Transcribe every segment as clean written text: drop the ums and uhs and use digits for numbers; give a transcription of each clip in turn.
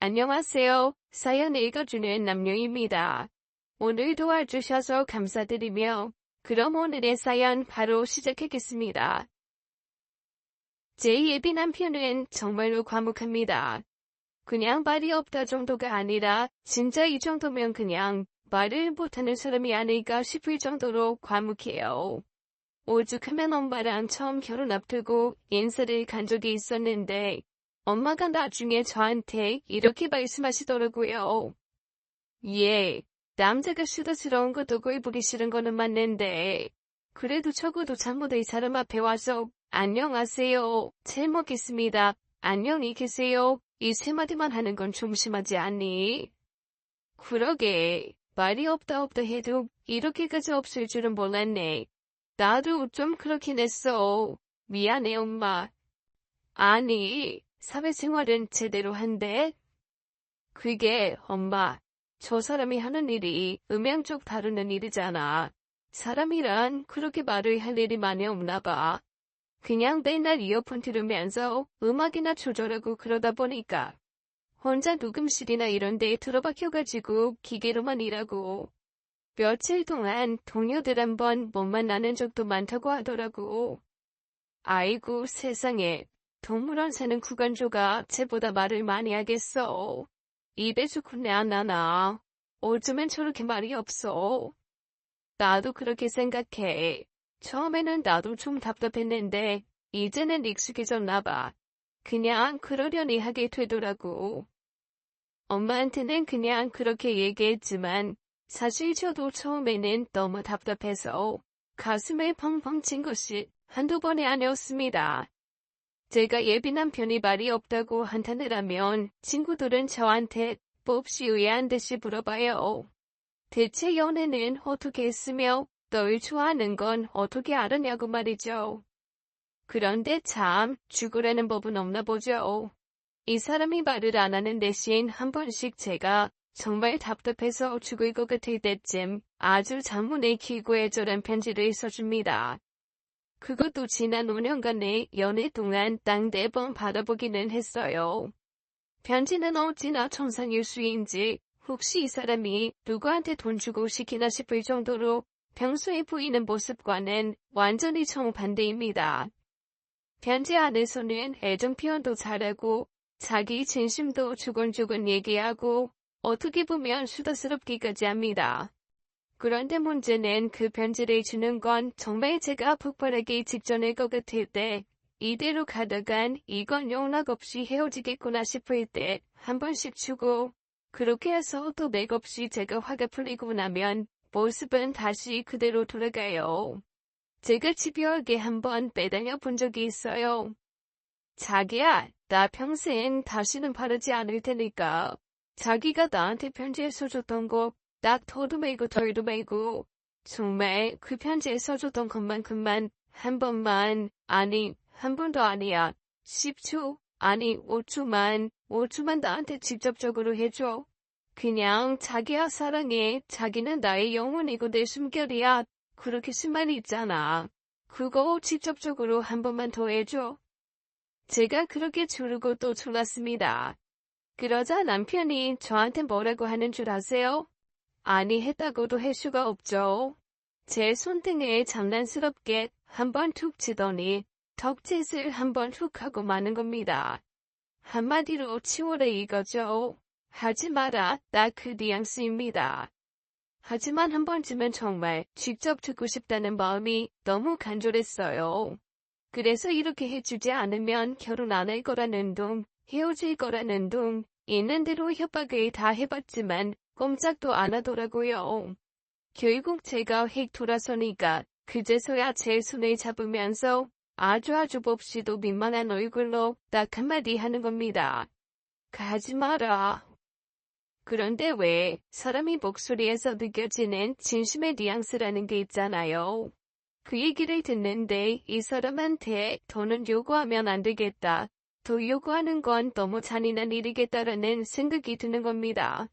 안녕하세요. 사연 읽어주는 남녀입니다. 오늘 도와주셔서 감사드리며 그럼 오늘의 사연 바로 시작하겠습니다. 제 예비 남편은 정말로 과묵합니다. 그냥 말이 없다 정도가 아니라 진짜 이 정도면 그냥 말을 못하는 사람이 아닐까 싶을 정도로 과묵해요. 오죽하면 엄마랑 처음 결혼 앞두고 인사를 간 적이 있었는데 엄마가 나중에 저한테 이렇게 말씀하시더라고요. 예, 남자가 수다스러운 것도 꼴보기 싫은 거는 맞는데 그래도 적어도 잘못을 이 사람 앞에 와서 안녕하세요, 잘 먹겠습니다, 안녕히 계세요 이 세 마디만 하는 건 좀 심하지 않니? 그러게, 말이 없다 해도 이렇게까지 없을 줄은 몰랐네. 나도 좀 그렇긴 했어. 미안해 엄마. 아니, 사회생활은 제대로 한대? 그게 엄마, 저 사람이 하는 일이 음향 쪽 다루는 일이잖아. 사람이란 그렇게 말을 할 일이 많이 없나 봐. 그냥 맨날 이어폰 들으면서 음악이나 조절하고 그러다 보니까 혼자 녹음실이나 이런 데에 들어박혀가지고 기계로만 일하고 며칠 동안 동료들 한번 못 만나는 적도 많다고 하더라고. 아이고 세상에. 동물원 사는 구간조가 쟤보다 말을 많이 하겠어. 입에서 군내 안 나나. 어쩌면 저렇게 말이 없어. 나도 그렇게 생각해. 처음에는 나도 좀 답답했는데 이제는 익숙해졌나 봐. 그냥 그러려니 하게 되더라고. 엄마한테는 그냥 그렇게 얘기했지만 사실 저도 처음에는 너무 답답해서 가슴에 펑펑 친 것이 한두 번이 아니었습니다. 제가 예비 남편이 말이 없다고 한탄을 하면 친구들은 저한테 몹시 의아한 듯이 물어봐요. 대체 연애는 어떻게 했으며 널 좋아하는 건 어떻게 알았냐고 말이죠. 그런데 참 죽으라는 법은 없나 보죠. 이 사람이 말을 안 하는 대신 한 번씩 제가 정말 답답해서 죽을 것 같을 때쯤 아주 장문의 길고 애절한 편지를 써줍니다. 그것도 지난 5년간의 연애 동안 딱 4번 받아보기는 했어요. 편지는 어찌나 천상일수인지 혹시 이 사람이 누구한테 돈 주고 시키나 싶을 정도로 평소에 보이는 모습과는 완전히 정반대입니다. 편지 안에서는 애정 표현도 잘하고 자기 진심도 조곤조곤 얘기하고 어떻게 보면 수다스럽기까지 합니다. 그런데 문제는 그 편지를 주는 건 정말 제가 폭발하기 직전일 것 같을 때, 이대로 가다간 이건 용납없이 헤어지겠구나 싶을 때 한 번씩 주고, 그렇게 해서 또 맥없이 제가 화가 풀리고 나면 모습은 다시 그대로 돌아가요. 제가 집요하게 한번 빼달려 본 적이 있어요. 자기야, 나 평생 다시는 바르지 않을 테니까. 자기가 나한테 편지에 써줬던 거 딱 더도 말고 덜도 말고 정말 그 편지에 써줬던 것만큼만 한 번만, 아니 한 번도 아니야, 10초 아니 5초만 나한테 직접적으로 해줘. 그냥 자기야 사랑해, 자기는 나의 영혼이고 내 숨결이야, 그렇게 쓴 말이 있잖아. 그거 직접적으로 한 번만 더 해줘. 제가 그렇게 조르고 또 졸랐습니다. 그러자 남편이 저한테 뭐라고 하는 줄 아세요? 아니 했다고도 할 수가 없죠. 제 손등에 장난스럽게 한번 툭 치더니 덕짓을 한번 툭 하고 마는 겁니다. 한마디로 치워라 이거죠. 하지 마라, 나 그 뉘앙스입니다. 하지만 한 번쯤은 정말 직접 듣고 싶다는 마음이 너무 간절했어요. 그래서 이렇게 해주지 않으면 결혼 안 할 거라는 둥, 헤어질 거라는 둥, 있는 대로 협박을 다 해봤지만 꼼짝도 안 하더라고요. 결국 제가 휙 돌아서니까 그제서야 제 손을 잡으면서 아주 몹시도 민망한 얼굴로 딱 한마디 하는 겁니다. 가지 마라. 그런데 왜 사람이 목소리에서 느껴지는 진심의 뉘앙스라는 게 있잖아요. 그 얘기를 듣는데 이 사람한테 더는 요구하면 안 되겠다. 더 요구하는 건 너무 잔인한 일이겠다라는 생각이 드는 겁니다.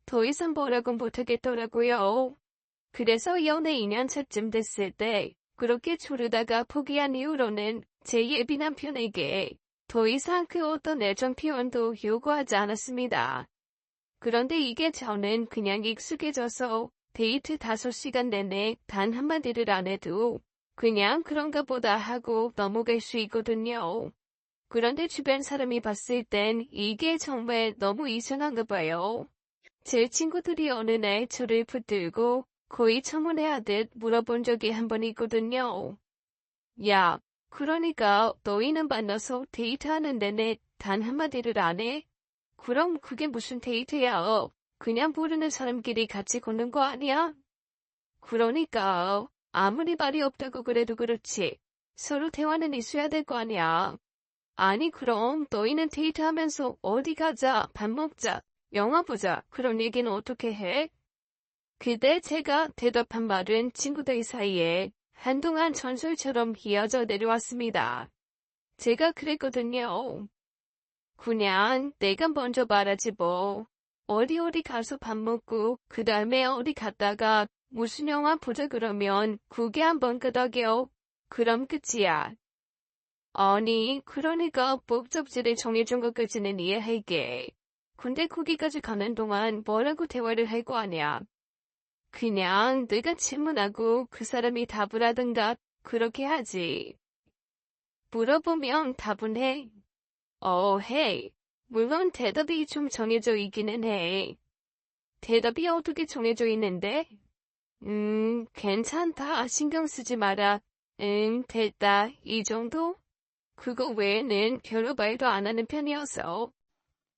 더 이상 뭐라고 못하겠더라고요. 그래서 연애 2년 차쯤 됐을 때 그렇게 조르다가 포기한 이후로는 제 예비 남편에게 더 이상 그 어떤 애정 표현도 요구하지 않았습니다. 그런데 이게 저는 그냥 익숙해져서 데이트 5시간 내내 단 한마디를 안 해도 그냥 그런가 보다 하고 넘어갈 수 있거든요. 그런데 주변 사람이 봤을 땐 이게 정말 너무 이상한가 봐요. 제 친구들이 어느 날 저를 붙들고 거의 청혼해하듯 물어본 적이 한 번 있거든요. 야, 그러니까 너희는 만나서 데이트하는 내내 단 한마디를 안 해? 그럼 그게 무슨 데이트야? 그냥 모르는 사람끼리 같이 걷는 거 아니야? 그러니까 아무리 말이 없다고 그래도 그렇지. 서로 대화는 있어야 될 거 아니야. 아니 그럼 너희는 데이트하면서 어디 가자, 밥 먹자, 영화 보자 그런 얘기는 어떻게 해? 그때 제가 대답한 말은 친구들 사이에 한동안 전설처럼 이어져 내려왔습니다. 제가 그랬거든요. 그냥 내가 먼저 말하지 뭐. 어디 가서 밥 먹고 그 다음에 어디 갔다가 무슨 영화 보자 그러면 그게 한번 끄덕여. 그럼 끝이야. 아니 그러니까 목적지를 정해준 것까지는 이해할게. 근데 거기까지 가는 동안 뭐라고 대화를 할 거 아니야. 그냥 내가 질문하고 그 사람이 답을 하든가 그렇게 하지. 물어보면 답은 해. 해. 물론 대답이 좀 정해져 있기는 해. 대답이 어떻게 정해져 있는데? 괜찮다. 신경 쓰지 마라. 됐다. 이 정도? 그거 외에는 별로 말도 안 하는 편이어서.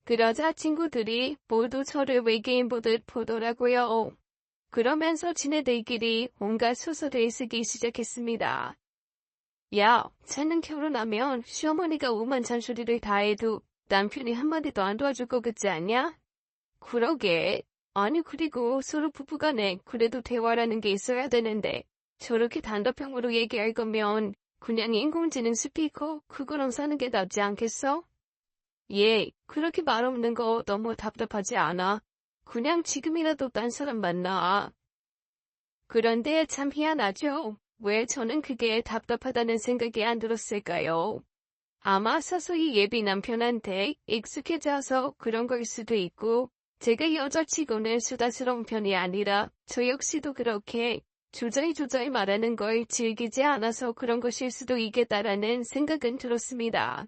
그러자 친구들이 모두 저를 외계인 보듯 보더라고요. 그러면서 지네들끼리 온갖 소설을 쓰기 시작했습니다. 야, 쟤는 결혼하면 시어머니가 오만 잔소리를 다 해도 남편이 한마디도 안 도와줄 것 같지 않냐? 그러게. 아니 그리고 서로 부부간에 그래도 대화라는 게 있어야 되는데 저렇게 단답형으로 얘기할 거면 그냥 인공지능 스피커 그거랑 사는 게 낫지 않겠어? 예, 그렇게 말 없는 거 너무 답답하지 않아? 그냥 지금이라도 딴 사람 만나. 그런데 참 희한하죠? 왜 저는 그게 답답하다는 생각이 안 들었을까요? 아마 서서히 예비 남편한테 익숙해져서 그런 걸 수도 있고, 제가 여자치고는 수다스러운 편이 아니라 저 역시도 그렇게 조절조절 말하는 걸 즐기지 않아서 그런 것일 수도 있겠다라는 생각은 들었습니다.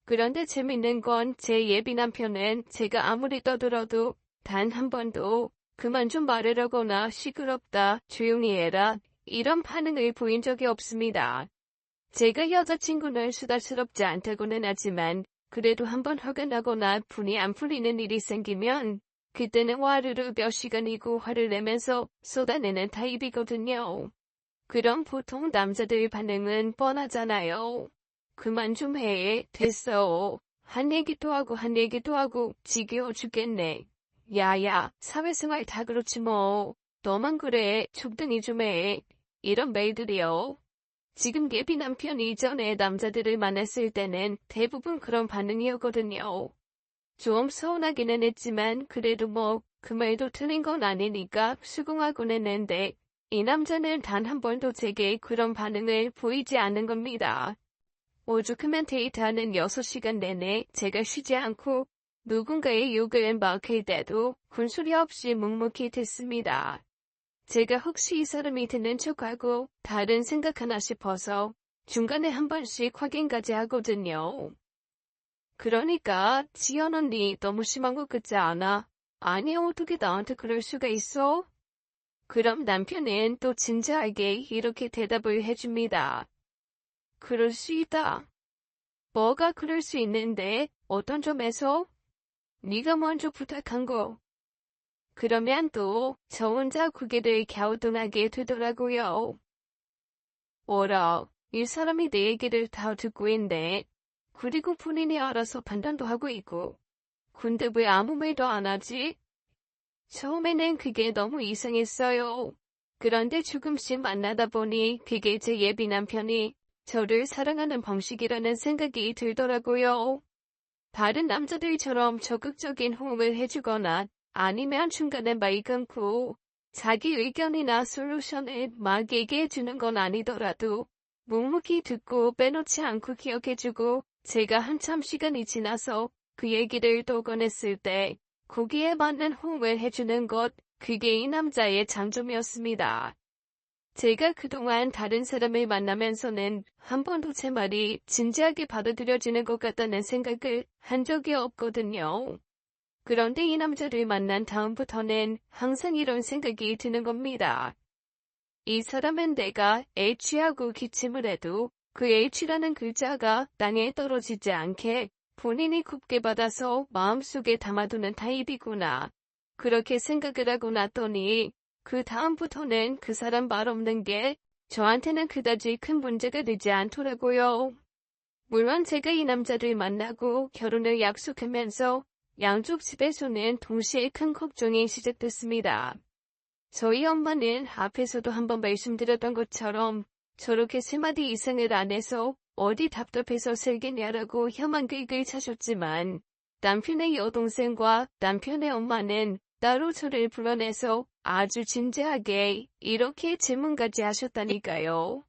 그런데 재밌는 건 제 예비 남편은 제가 아무리 떠들어도 단 한 번도 그만 좀 말하거나 시끄럽다, 조용히 해라 이런 반응을 보인 적이 없습니다. 제가 여자친구는 수다스럽지 않다고는 하지만 그래도 한번 화가 나거나 분이 안 풀리는 일이 생기면 그때는 와르르 몇 시간이고 화를 내면서 쏟아내는 타입이거든요. 그럼 보통 남자들 반응은 뻔하잖아요. 그만 좀 해. 됐어. 한 얘기도 하고 지겨워 죽겠네. 야야, 사회생활 다 그렇지 뭐. 너만 그래. 적당히 좀 해. 이런 메일들이요. 지금 예비 남편 이전에 남자들을 만났을 때는 대부분 그런 반응이었거든요. 좀 서운하기는 했지만 그래도 뭐 그 말도 틀린 건 아니니까 수긍하곤 했는데 이 남자는 단 한 번도 제게 그런 반응을 보이지 않는 겁니다. 오죽하면 데이트하는 6시간 내내 제가 쉬지 않고 누군가의 욕을 막힐 때도 군소리 없이 묵묵히 듣습니다. 제가 혹시 이 사람이 듣는 척하고 다른 생각하나 싶어서 중간에 한 번씩 확인까지 하거든요. 그러니까 지연 언니 너무 심한 것 같지 않아? 아니 어떻게 나한테 그럴 수가 있어? 그럼 남편은 또 진지하게 이렇게 대답을 해줍니다. 그럴 수 있다. 뭐가 그럴 수 있는데 어떤 점에서? 네가 먼저 부탁한 거. 그러면 또 저 혼자 고개를 갸우뚱하게 되더라고요. 어라, 이 사람이 내 얘기를 다 듣고 있네. 그리고 본인이 알아서 판단도 하고 있고. 근데 왜 아무 말도 안 하지? 처음에는 그게 너무 이상했어요. 그런데 조금씩 만나다 보니 그게 제 예비 남편이 저를 사랑하는 방식이라는 생각이 들더라고요. 다른 남자들처럼 적극적인 호응을 해주거나 아니면 중간에 말 끊고 자기 의견이나 솔루션을 막 얘기해주는 건 아니더라도 묵묵히 듣고 빼놓지 않고 기억해주고 제가 한참 시간이 지나서 그 얘기를 또 꺼냈을 때 거기에 맞는 호응을 해주는 것, 그게 이 남자의 장점이었습니다. 제가 그동안 다른 사람을 만나면서는 한 번도 제 말이 진지하게 받아들여지는 것 같다는 생각을 한 적이 없거든요. 그런데 이 남자를 만난 다음부터는 항상 이런 생각이 드는 겁니다. 이 사람은 내가 H하고 기침을 해도 그 H라는 글자가 땅에 떨어지지 않게 본인이 굽게 받아서 마음속에 담아두는 타입이구나. 그렇게 생각을 하고 났더니 그 다음부터는 그 사람 말 없는 게 저한테는 그다지 큰 문제가 되지 않더라고요. 물론 제가 이 남자를 만나고 결혼을 약속하면서 양쪽 집에서는 동시에 큰 걱정이 시작됐습니다. 저희 엄마는 앞에서도 한번 말씀드렸던 것처럼 저렇게 3마디 이상을 안 해서 어디 답답해서 살겠냐라고 혀만 끌끌 차셨지만 남편의 여동생과 남편의 엄마는 따로 저를 불러내서 아주 진지하게 이렇게 질문까지 하셨다니까요.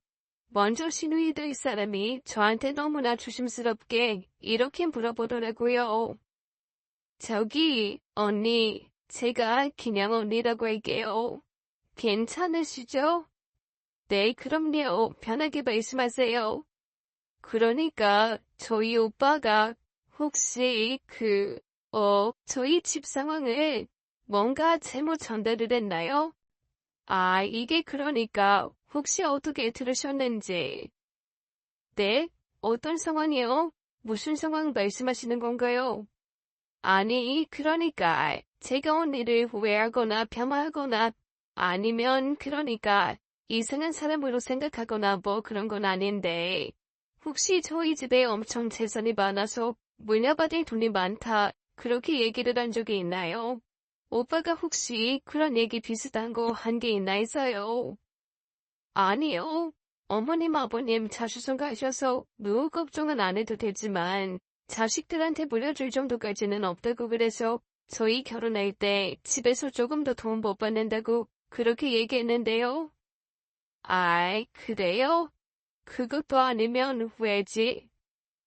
먼저 시누이 될 사람이 저한테 너무나 조심스럽게 이렇게 물어보더라고요. 저기, 언니, 제가 그냥 언니라고 할게요. 괜찮으시죠? 네, 그럼요. 편하게 말씀하세요. 그러니까 저희 오빠가 혹시 저희 집 상황을 뭔가 잘못 전달을 했나요? 아, 이게 그러니까 혹시 어떻게 들으셨는지. 네? 어떤 상황이요? 무슨 상황 말씀하시는 건가요? 아니, 그러니까 제가 언니를 오해하거나 폄하하거나 아니면 그러니까 이상한 사람으로 생각하거나 뭐 그런 건 아닌데 혹시 저희 집에 엄청 재산이 많아서 물려받을 돈이 많다 그렇게 얘기를 한 적이 있나요? 오빠가 혹시 그런 얘기 비슷한 거 한 게 있나 해서요. 아니요. 어머님 아버님 자수성 가셔서 누구 걱정은 안 해도 되지만 자식들한테 물려줄 정도까지는 없다고 그래서 저희 결혼할 때 집에서 조금 더 돈 못 받는다고 그렇게 얘기했는데요. 아이, 그래요? 그것도 아니면 왜지?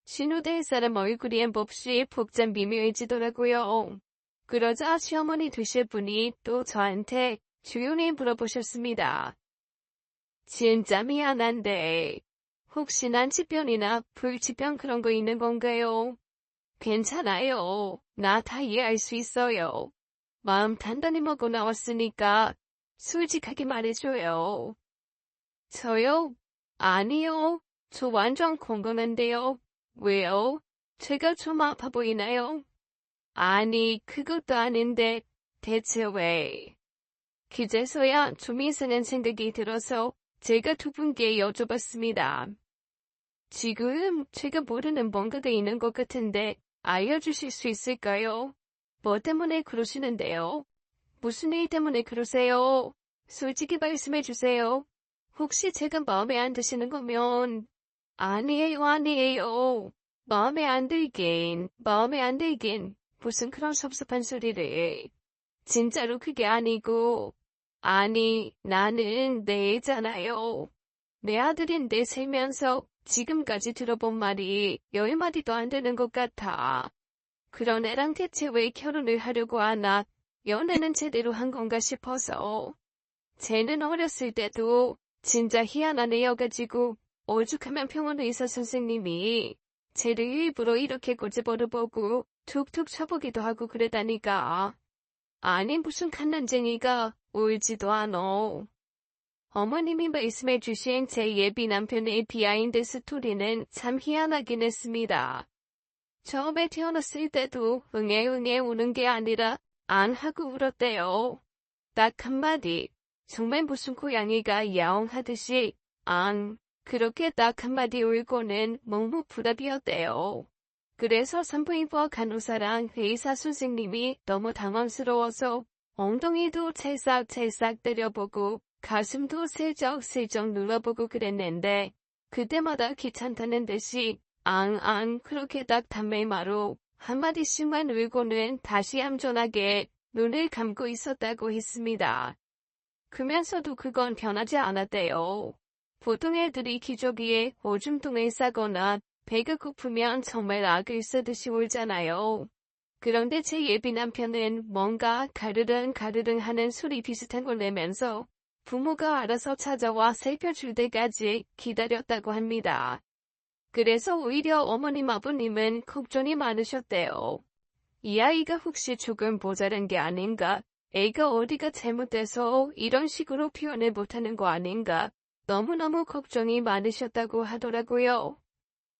신우될 사람 얼굴이 몹시 복잡 미묘해지더라고요. 그러자 시어머니 되실 분이 또 저한테 조용히 물어보셨습니다. 진짜 미안한데 혹시 난치병이나 불치병 그런 거 있는 건가요? 괜찮아요. 나 다 이해할 수 있어요. 마음 단단히 먹고 나왔으니까 솔직하게 말해줘요. 저요? 아니요. 저 완전 건강한데요. 왜요? 제가 좀 아파 보이나요? 아니, 그것도 아닌데 대체 왜? 그제서야 좀 이상한 생각이 들어서 제가 두 분께 여쭤봤습니다. 지금 제가 모르는 뭔가가 있는 것 같은데 알려주실 수 있을까요? 뭐 때문에 그러시는데요? 무슨 일 때문에 그러세요? 솔직히 말씀해 주세요. 혹시 제가 마음에 안 드시는 거면 아니에요, 아니에요. 마음에 안 들긴 무슨 그런 섭섭한 소리를. 진짜로 그게 아니고 아니 나는 내 애잖아요. 내 아들인데 살면서 지금까지 들어본 말이 10마디도 안 되는 것 같아. 그런 애랑 대체 왜 결혼을 하려고 하나? 연애는 제대로 한 건가 싶어서. 쟤는 어렸을 때도 진짜 희한한 애여가지고 오죽하면 병원 의사 선생님이 쟤를 일부러 이렇게 꼬집어보고 툭툭 쳐보기도 하고 그러다니까. 아니 무슨 갓난쟁이가 울지도 않어. 어머님이 말씀해 주신 제 예비 남편의 비하인드 스토리는 참 희한하긴 했습니다. 처음에 태어났을 때도 응애 우는 게 아니라 안 하고 울었대요. 딱 한마디. 정말 무슨 고양이가 야옹하듯이 안. 그렇게 딱 한마디 울고는 묵묵부답이었대요. 그래서 산부인과 간호사랑 의사 선생님이 너무 당황스러워서 엉덩이도 찰싹찰싹 때려보고 가슴도 슬쩍슬쩍 눌러보고 그랬는데 그때마다 귀찮다는 듯이 앙앙 그렇게 딱 단멜마로 한마디씩만 울고는 다시 얌전하게 눈을 감고 있었다고 했습니다. 크면서도 그건 변하지 않았대요. 보통 애들이 기저귀에 오줌통을 싸거나 배가 고프면 정말 악을 쓰듯이 울잖아요. 그런데 제 예비 남편은 뭔가 가르릉 하는 소리 비슷한 걸 내면서 부모가 알아서 찾아와 살펴줄 때까지 기다렸다고 합니다. 그래서 오히려 어머님 아버님은 걱정이 많으셨대요. 이 아이가 혹시 조금 모자란 게 아닌가? 애가 어디가 잘못돼서 이런 식으로 표현을 못하는 거 아닌가? 너무너무 걱정이 많으셨다고 하더라고요.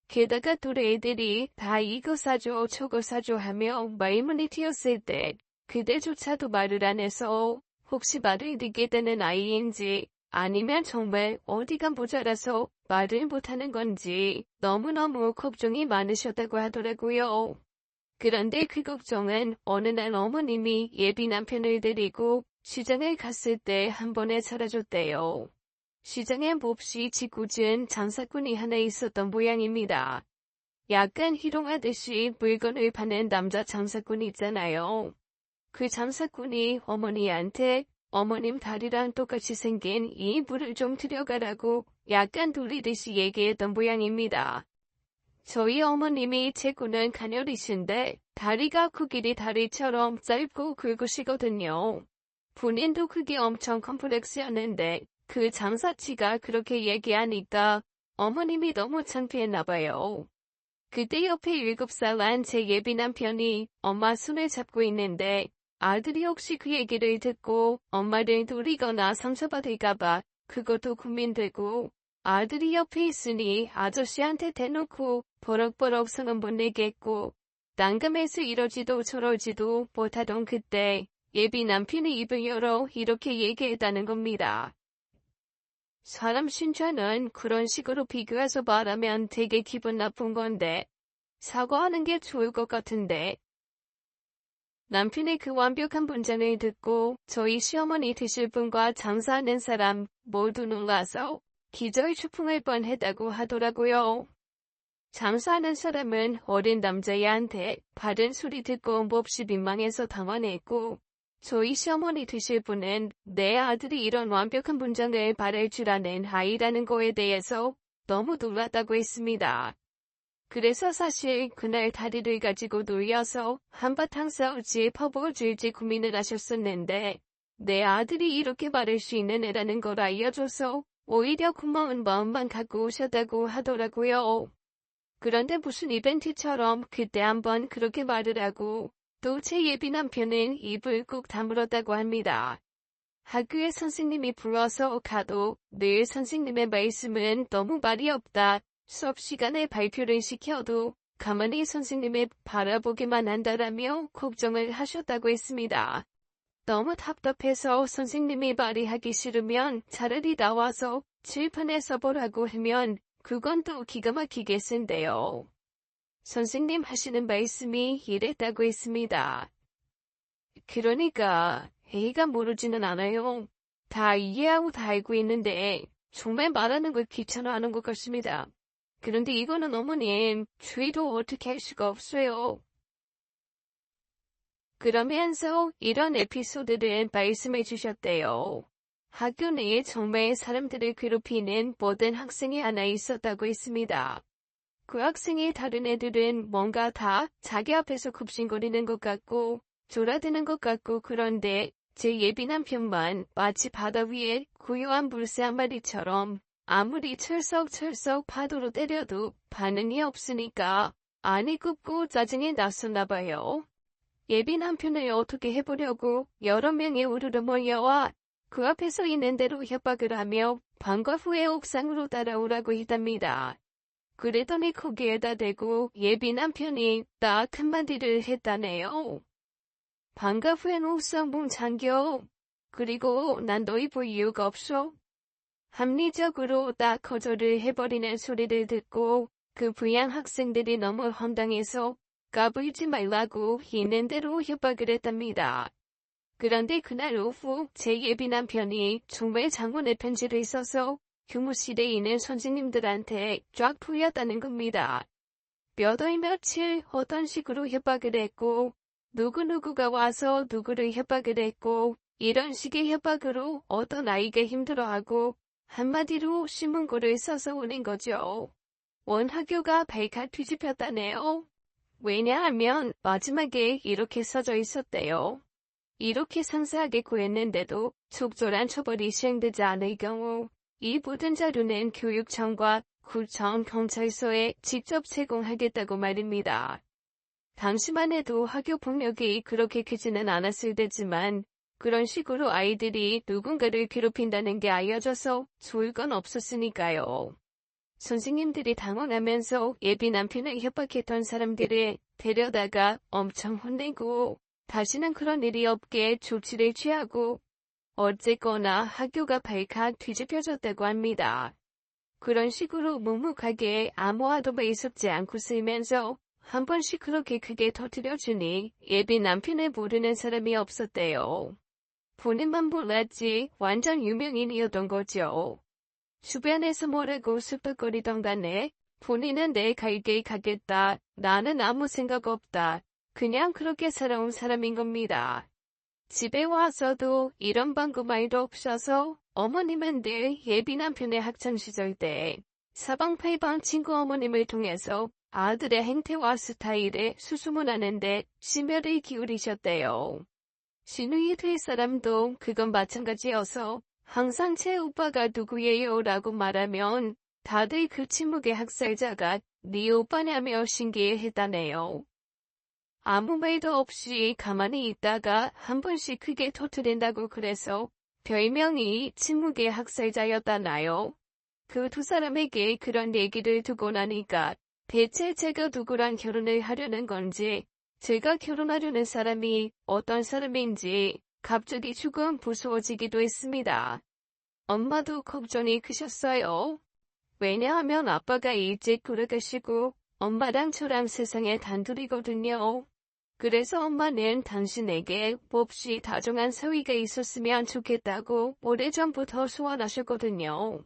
게다가 둘 애들이 다 이거 사줘 저거 사줘 하며 말문이 튀었을 때 그때조차도 말을 안 해서 혹시 말을 듣게 되는 아이인지 아니면 정말 어디가 모자라서 말을 못하는 건지 너무너무 걱정이 많으셨다고 하더라고요. 그런데 그 걱정은 어느 날 어머님이 예비 남편을 데리고 시장을 갔을 때 한 번에 사라졌대요. 시장에 몹시 짓궂은 장사꾼이 하나 있었던 모양입니다. 약간 희롱하듯이 물건을 파는 남자 장사꾼이 있잖아요. 그 장사꾼이 어머니한테 어머님 다리랑 똑같이 생긴 이 물을 좀 들여가라고 약간 돌리듯이 얘기했던 모양입니다. 저희 어머님이 체구는 가녀리신데 다리가 코끼리 다리처럼 짧고 굵으시거든요. 본인도 그게 엄청 컴플렉스였는데 그 장사치가 그렇게 얘기하니까 어머님이 너무 창피했나봐요. 그때 옆에 7살난 제 예비 남편이 엄마 손을 잡고 있는데 아들이 혹시 그 얘기를 듣고 엄마를 노리거나 상처받을까봐 그것도 고민되고 아들이 옆에 있으니 아저씨한테 대놓고 버럭버럭 성은 못 내겠고 난감해서 이러지도 저러지도 못하던 그때 예비 남편이 입을 열어 이렇게 얘기했다는 겁니다. 사람 신자는 그런 식으로 비교해서 말하면 되게 기분 나쁜 건데 사과하는 게 좋을 것 같은데. 남편의 그 완벽한 분장을 듣고 저희 시어머니 드실 분과 장사하는 사람 모두 놀라서 기절초풍할 뻔했다고 하더라고요. 장사하는 사람은 어린 남자애한테 바른 소리 듣고 몹시 민망해서 당황했고 저희 시어머니 드실 분은 내 아들이 이런 완벽한 분장을 바랄 줄 아는 아이라는 거에 대해서 너무 놀랐다고 했습니다. 그래서 사실 그날 다리를 가지고 놀려서 한바탕 싸울지 퍼부어줄지 고민을 하셨었는데 내 아들이 이렇게 말할 수 있는 애라는 걸 알려줘서 오히려 고마운 마음만 갖고 오셨다고 하더라고요. 그런데 무슨 이벤트처럼 그때 한번 그렇게 말을 하고 또 제 예비 남편은 입을 꾹 다물었다고 합니다. 학교에 선생님이 불러서 가도 늘 선생님의 말씀은 너무 말이 없다. 수업 시간에 발표를 시켜도 가만히 선생님을 바라보기만 한다라며 걱정을 하셨다고 했습니다. 너무 답답해서 선생님이 말이 하기 싫으면 차라리 나와서 칠판에 써보라고 하면 그건 또 기가 막히게 쓴대요. 선생님 하시는 말씀이 이랬다고 했습니다. 그러니까 애가 모르지는 않아요. 다 이해하고 다 알고 있는데 정말 말하는 걸 귀찮아하는 것 같습니다. 그런데 이거는 어머님, 저희도 어떻게 할 수가 없어요. 그러면서 이런 에피소드를 말씀해 주셨대요. 학교 내에 정말 사람들을 괴롭히는 모든 학생이 하나 있었다고 했습니다. 그 학생이 다른 애들은 뭔가 다 자기 앞에서 굽신거리는 것 같고 졸아드는 것 같고 그런데 제 예비 남편만 마치 바다 위에 고요한 물새 한 마리처럼 아무리 철썩철썩 파도로 때려도 반응이 없으니까 안이 굽고 짜증이 났었나 봐요. 예비 남편을 어떻게 해보려고 여러 명이 우르르 몰려와 그 앞에 서 있는 대로 협박을 하며 방과 후에 옥상으로 따라오라고 했답니다. 그랬더니 거기에다 대고 예비 남편이 딱 한마디를 했다네요. 방과 후엔 옥상 문 잠겨. 그리고 난 너희 볼 이유가 없어. 합리적으로 딱 거절을 해버리는 소리를 듣고 그 부양 학생들이 너무 황당해서 까불지 말라고 있는 대로 협박을 했답니다. 그런데 그날 오후 제 예비 남편이 정말 장문의 편지를 써서 교무실에 있는 선생님들한테 쫙 풀렸다는 겁니다. 몇 월 며칠 어떤 식으로 협박을 했고 누구누구가 와서 누구를 협박을 했고 이런 식의 협박으로 어떤 아이가 힘들어하고 한마디로 신문고를 써서 오는 거죠. 온 학교가 발칵 뒤집혔다네요. 왜냐하면 마지막에 이렇게 써져 있었대요. 이렇게 상세하게 구했는데도 적절한 처벌이 시행되지 않을 경우 이 모든 자료는 교육청과 구청, 경찰서에 직접 제공하겠다고 말입니다. 당시만 해도 학교 폭력이 그렇게 크지는 않았을 때지만 그런 식으로 아이들이 누군가를 괴롭힌다는 게 알려져서 좋을 건 없었으니까요. 선생님들이 당황하면서 예비 남편을 협박했던 사람들을 데려다가 엄청 혼내고 다시는 그런 일이 없게 조치를 취하고 어쨌거나 학교가 발칵 뒤집혀졌다고 합니다. 그런 식으로 묵묵하게 아무 화도 있었지 않고 쓰면서 한 번씩 그렇게 크게 터뜨려주니 예비 남편을 모르는 사람이 없었대요. 본인만 몰랐지 완전 유명인이었던 거죠. 주변에서 뭐라고 쑥덕거리던 간에 본인은 내 갈 길 가겠다. 나는 아무 생각 없다. 그냥 그렇게 살아온 사람인 겁니다. 집에 와서도 이런 방구 말도 없어서 어머님은 늘 예비 남편의 학창시절 때 사방팔방 친구 어머님을 통해서 아들의 행태와 스타일에 수소문하는데 심혈을 기울이셨대요. 신우이 될 사람도 그건 마찬가지여서 항상 제 오빠가 누구예요? 라고 말하면 다들 그 침묵의 학살자가 네 오빠냐며 신기해했다네요. 아무 말도 없이 가만히 있다가 한 번씩 크게 터뜨린다고 그래서 별명이 침묵의 학살자였다나요? 그 두 사람에게 그런 얘기를 두고 나니까 대체 제가 누구랑 결혼을 하려는 건지, 제가 결혼하려는 사람이 어떤 사람인지 갑자기 조금 무서워지기도 했습니다. 엄마도 걱정이 크셨어요. 왜냐하면 아빠가 일찍 돌아가시고 엄마랑 저랑 세상에 단둘이거든요. 그래서 엄마는 당신에게 몹시 다정한 사위가 있었으면 좋겠다고 오래전부터 소원하셨거든요.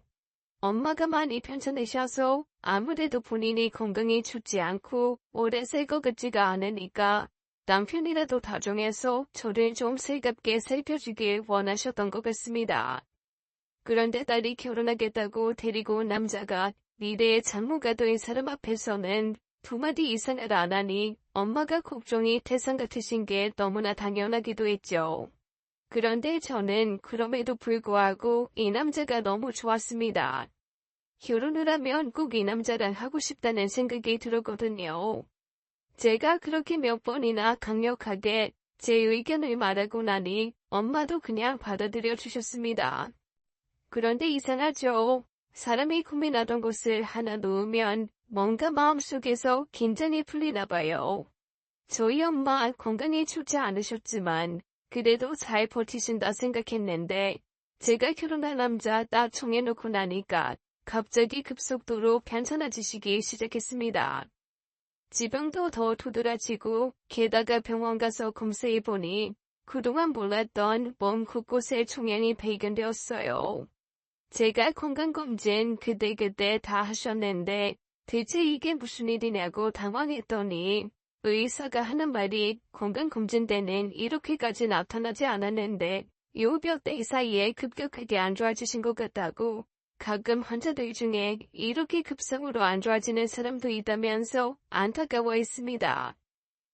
엄마가 많이 편찮으셔서 아무래도 본인이 건강이 좋지 않고 오래 살 것 같지가 않으니까 남편이라도 다정해서 저를 좀 살갑게 살펴주길 원하셨던 것 같습니다. 그런데 딸이 결혼하겠다고 데리고 온 남자가 미래의 장모가 될 사람 앞에서는 두 마디 이상을 안 하니 엄마가 걱정이 태산 같으신 게 너무나 당연하기도 했죠. 그런데 저는 그럼에도 불구하고 이 남자가 너무 좋았습니다. 결혼을 하면 꼭 이 남자랑 하고 싶다는 생각이 들었거든요. 제가 그렇게 몇 번이나 강력하게 제 의견을 말하고 나니 엄마도 그냥 받아들여 주셨습니다. 그런데 이상하죠. 사람이 고민하던 것을 하나 놓으면 뭔가 마음속에서 긴장이 풀리나 봐요. 저희 엄마 건강이 좋지 않으셨지만 그래도 잘 버티신다 생각했는데 제가 결혼한 남자 딱 정해놓고 나니까 갑자기 급속도로 편찮아지시기 시작했습니다. 지병도 더 두드러지고 게다가 병원 가서 검사해보니 그동안 몰랐던 몸 곳곳에 종양이 발견되었어요. 제가 건강검진 그때그때 다 하셨는데 대체 이게 무슨 일이냐고 당황했더니 의사가 하는 말이 건강검진 때는 이렇게까지 나타나지 않았는데 요 몇 달 사이에 급격하게 안 좋아지신 것 같다고, 가끔 환자들 중에 이렇게 급성으로 안 좋아지는 사람도 있다면서 안타까워했습니다.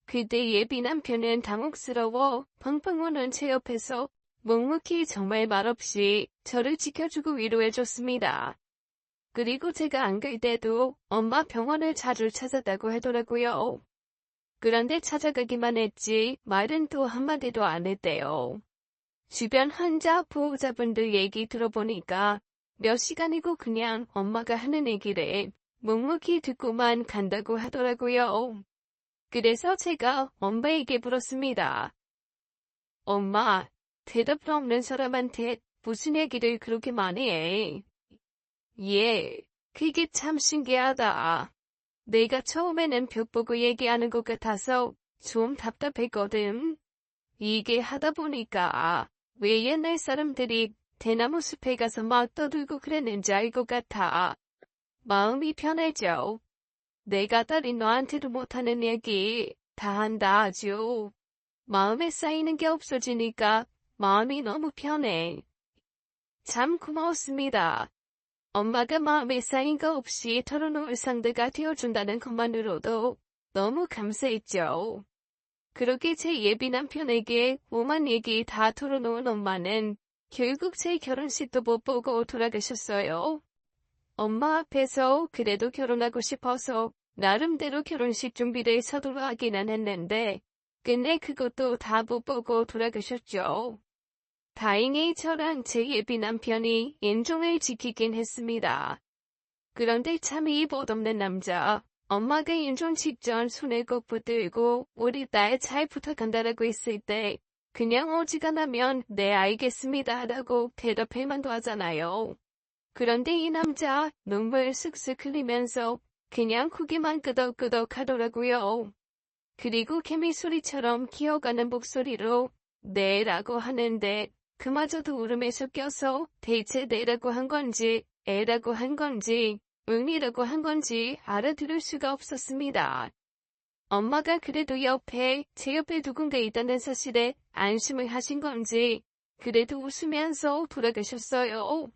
그때 예비 남편은 당혹스러워 펑펑 우는 제 옆에서 묵묵히 정말 말없이 저를 지켜주고 위로해줬습니다. 그리고 제가 안 갈 때도 엄마 병원을 자주 찾았다고 하더라고요. 그런데 찾아가기만 했지 말은 또 한마디도 안 했대요. 주변 환자 보호자분들 얘기 들어보니까 몇 시간이고 그냥 엄마가 하는 얘기를 묵묵히 듣고만 간다고 하더라고요. 그래서 제가 엄마에게 물었습니다. 엄마, 대답도 없는 사람한테 무슨 얘기를 그렇게 많이 해? 예, 그게 참 신기하다. 내가 처음에는 벽 보고 얘기하는 것 같아서 좀 답답했거든. 이게 하다 보니까 왜 옛날 사람들이 대나무 숲에 가서 막 떠들고 그랬는지 알 것 같아. 마음이 편해져. 내가 딸이 너한테도 못하는 얘기 다 한다 아주. 마음에 쌓이는 게 없어지니까 마음이 너무 편해. 참 고마웠습니다. 엄마가 마음에 쌓인 거 없이 털어놓을 상대가 되어준다는 것만으로도 너무 감사했죠. 그렇게 제 예비 남편에게 오만 얘기 다 털어놓은 엄마는 결국 제 결혼식도 못 보고 돌아가셨어요. 엄마 앞에서 그래도 결혼하고 싶어서 나름대로 결혼식 준비를 서둘러 하기는 했는데 근데 그것도 다 못 보고 돌아가셨죠. 다행히 저랑 제 예비 남편이 인종을 지키긴 했습니다. 그런데 참 이 버릇없는 남자. 엄마가 인종 직전 손을 꼭 붙들고 우리 딸 잘 부탁한다라고 했을 때 그냥 어지간하면 네 알겠습니다 라고 대답할만 도 하잖아요. 그런데 이 남자 눈물 쓱쓱 흘리면서 그냥 고개만 끄덕끄덕 하더라고요. 그리고 개미 소리처럼 기어가는 목소리로 네 라고 하는데 그마저도 울음에 섞여서 대체 네라고 한 건지 애라고 한 건지 응이라고 한 건지 알아들을 수가 없었습니다. 엄마가 그래도 제 옆에 누군가 있다는 사실에 안심을 하신 건지 그래도 웃으면서 돌아가셨어요.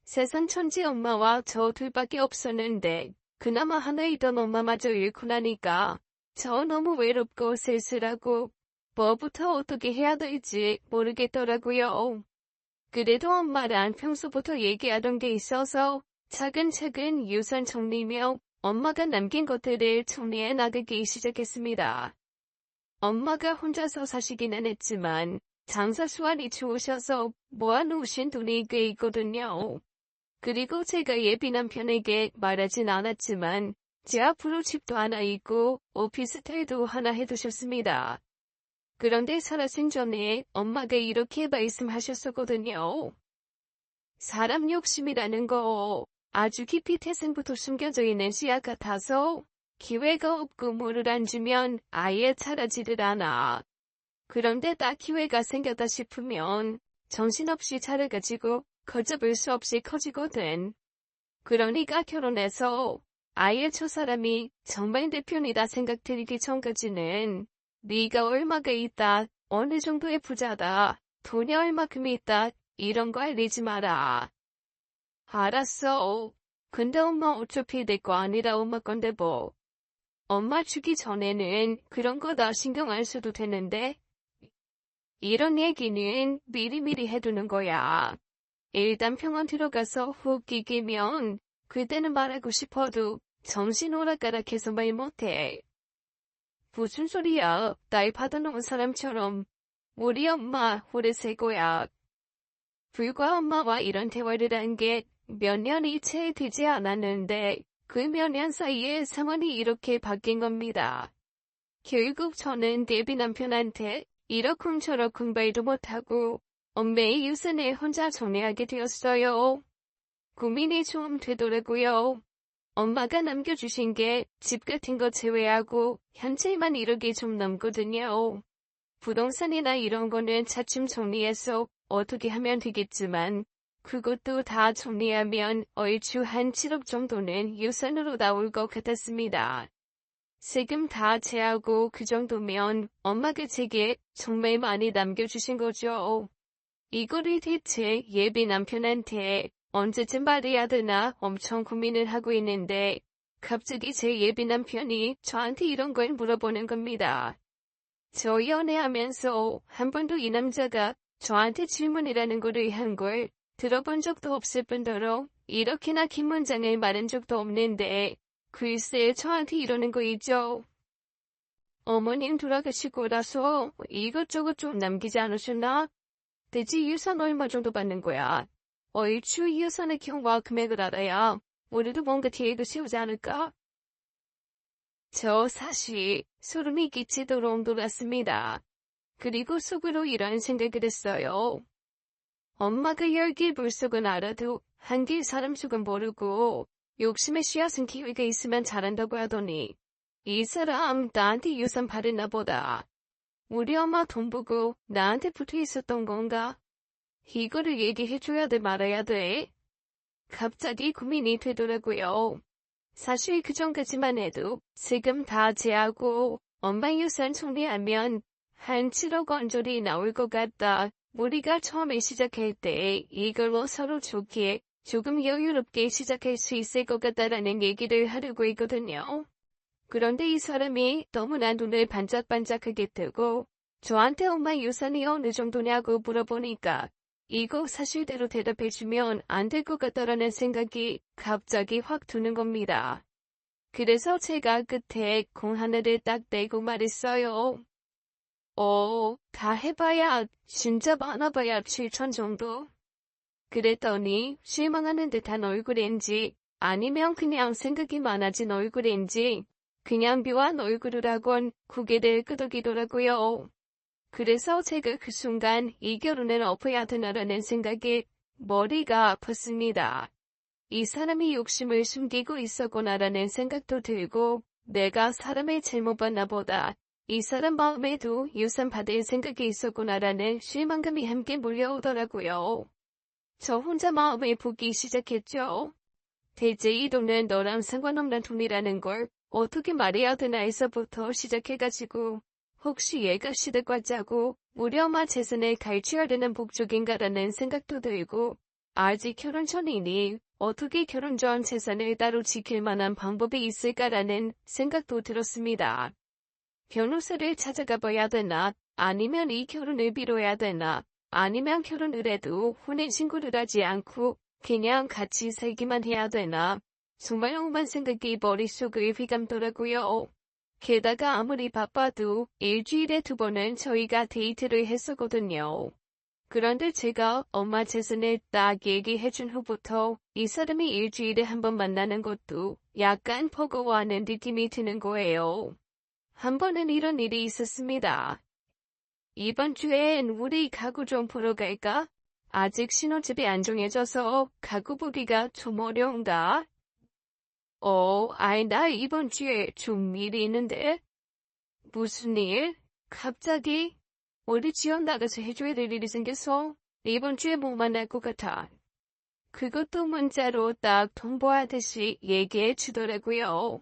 세상 천지 엄마와 저 둘밖에 없었는데 그나마 하나 있던 엄마마저 잃고 나니까 저 너무 외롭고 쓸쓸하고 뭐부터 어떻게 해야 될지 모르겠더라고요. 그래도 엄마랑 평소부터 얘기하던 게 있어서 차근차근 유산 정리며 엄마가 남긴 것들을 정리해 나가기 시작했습니다. 엄마가 혼자서 사시기는 했지만 장사 수완이 좋으셔서 모아놓으신 돈이 꽤 있거든요. 그리고 제가 예비 남편에게 말하진 않았지만 제 앞으로 집도 하나 있고 오피스텔도 하나 해두셨습니다. 그런데 살아생전에 엄마가 이렇게 말씀하셨었거든요. 사람 욕심이라는 거 아주 깊이 태생부터 숨겨져 있는 씨앗 같아서 기회가 없고 물을 안 주면 아예 자라지를 않아. 그런데 딱 기회가 생겼다 싶으면 정신없이 자라가지고 걷잡을 수 없이 커지거든. 그러니까 결혼해서 아예 저 사람이 정말 내 편이다 생각들이기 전까지는 네가 얼마가 있다, 어느 정도의 부자다, 돈이 얼마큼 있다 이런 거 알리지 마라. 알았어. 근데 엄마 어차피 내 거 아니라 엄마 건데 뭐. 엄마 주기 전에는 그런 거 다 신경 안 써도 되는데. 이런 얘기는 미리미리 해두는 거야. 일단 병원 들어가서 훅 이기면 그때는 말하고 싶어도 정신 오락가락해서 말 못해. 무슨 소리야. 날 받아놓은 사람처럼. 우리 엄마 오래 살 거야. 불과 엄마와 이런 대화를 한 게 몇 년이 채 되지 않았는데 그 몇 년 사이에 상황이 이렇게 바뀐 겁니다. 결국 저는 예비 남편한테 이러쿵저러쿵 말도 못하고 엄매의 유산을 혼자 정리하게 되었어요. 고민이 좀 되더라고요. 엄마가 남겨주신 게 집 같은 거 제외하고 현재만 1억이 좀 넘거든요. 부동산이나 이런 거는 차츰 정리해서 어떻게 하면 되겠지만 그것도 다 정리하면 얼추 한 7억 정도는 유산으로 나올 것 같았습니다. 세금 다 제하고 그 정도면 엄마가 제게 정말 많이 남겨주신 거죠. 이거를 대체 예비 남편한테 언제쯤 말해야 되나 엄청 고민을 하고 있는데 갑자기 제 예비 남편이 저한테 이런 걸 물어보는 겁니다. 저 연애하면서 한 번도 이 남자가 저한테 질문이라는 거를 한 걸 들어본 적도 없을 뿐더러 이렇게나 긴 문장을 말한 적도 없는데 글쎄 저한테 이러는 거 있죠. 어머님 돌아가시고 나서 이것저것 좀 남기지 않으셨나? 대체 유산 얼마 정도 받는 거야? 얼추 유산의 경과 금액을 알아야 우리도 뭔가 계획을 세우지 않을까? 저 사실 소름이 끼치도록 돋았습니다. 그리고 속으로 이런 생각을 했어요. 엄마가 10길 물속은 알아도 한길 사람 속은 모르고 욕심에 씨앗은 기회가 있으면 잘한다고 하더니 이 사람 나한테 유산 받았나 보다. 우리 엄마 돈 보고 나한테 붙어 있었던 건가? 이거를 얘기해줘야 돼 말아야 돼? 갑자기 고민이 되더라고요. 사실 그 전까지만 해도 세금 다 제하고 엄마 유산 정리하면 한 7억 원 정도 나올 것 같다. 우리가 처음에 시작할 때 이걸로 서로 좋게 조금 여유롭게 시작할 수 있을 것 같다라는 얘기를 하려고 했거든요. 그런데 이 사람이 너무나 눈을 반짝반짝하게 뜨고 저한테 엄마 유산이 어느 정도냐고 물어보니까 이거 사실대로 대답해주면 안 될 것 같다라는 생각이 갑자기 확 드는 겁니다. 그래서 제가 끝에 공 하나를 딱 떼고 말했어요. 다 해봐야 진짜 많아봐야 7천 정도. 그랬더니 실망하는 듯한 얼굴인지 아니면 그냥 생각이 많아진 얼굴인지 그냥 묘한 얼굴을 하곤 고개를 끄덕이더라고요. 그래서 제가 그 순간 이 결혼은 엎어야 되나라는 생각에 머리가 아팠습니다. 이 사람이 욕심을 숨기고 있었구나라는 생각도 들고 내가 사람을 잘못 봤나 보다. 이 사람 마음에도 유산 받을 생각이 있었구나라는 실망감이 함께 몰려오더라고요. 저 혼자 마음을 보기 시작했죠. 대체 이 돈은 너랑 상관없는 돈이라는 걸 어떻게 말해야 되나에서부터 시작해가지고 혹시 얘가 시댁과 짜고 우리 엄마 재산을 갈취해야 되는 복족인가라는 생각도 들고 아직 결혼 전이니 어떻게 결혼 전 재산을 따로 지킬 만한 방법이 있을까라는 생각도 들었습니다. 변호사를 찾아가 봐야 되나 아니면 이 결혼을 미뤄야 되나 아니면 결혼을 해도 혼인신고를 하지 않고 그냥 같이 살기만 해야 되나 정말 엉망 생각이 머릿속을 휘감더라고요. 게다가 아무리 바빠도 일주일에 2번은 저희가 데이트를 했었거든요. 그런데 제가 엄마 재산을 딱 얘기해준 후부터 이 사람이 일주일에 1번 만나는 것도 약간 버거워하는 느낌이 드는 거예요. 한 번은 이런 일이 있었습니다. 이번 주엔 우리 가구 좀 보러 갈까? 아직 신혼집이 안 정해져서 가구 보기가 좀 어려운가? 나 이번 주에 좀 일이 있는데. 무슨 일? 갑자기? 어디 지원 나가서 해줘야 될 일이 생겨서 이번 주에 못 만날 것 같아. 그것도 문자로 딱 통보하듯이 얘기해 주더라고요.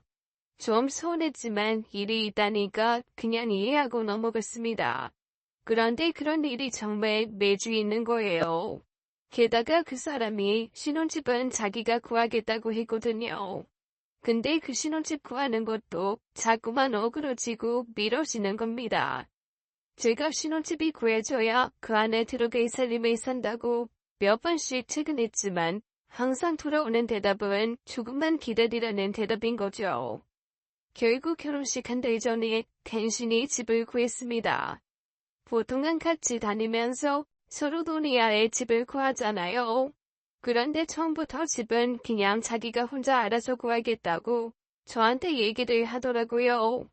좀 서운했지만 일이 있다니까 그냥 이해하고 넘어갔습니다. 그런데 그런 일이 정말 매주 있는 거예요. 게다가 그 사람이 신혼집은 자기가 구하겠다고 했거든요. 근데 그 신혼집 구하는 것도 자꾸만 어그러지고 미뤄지는 겁니다. 제가 신혼집이 구해져야 그 안에 들어갈 살림을 산다고 몇 번씩 퇴근했지만 항상 돌아오는 대답은 조금만 기다리라는 대답인 거죠. 결국 결혼식 한 달 전에 간신히 집을 구했습니다. 보통은 같이 다니면서 서로 돈이야에 집을 구하잖아요. 그런데 처음부터 집은 그냥 자기가 혼자 알아서 구하겠다고 저한테 얘기를 하더라고요.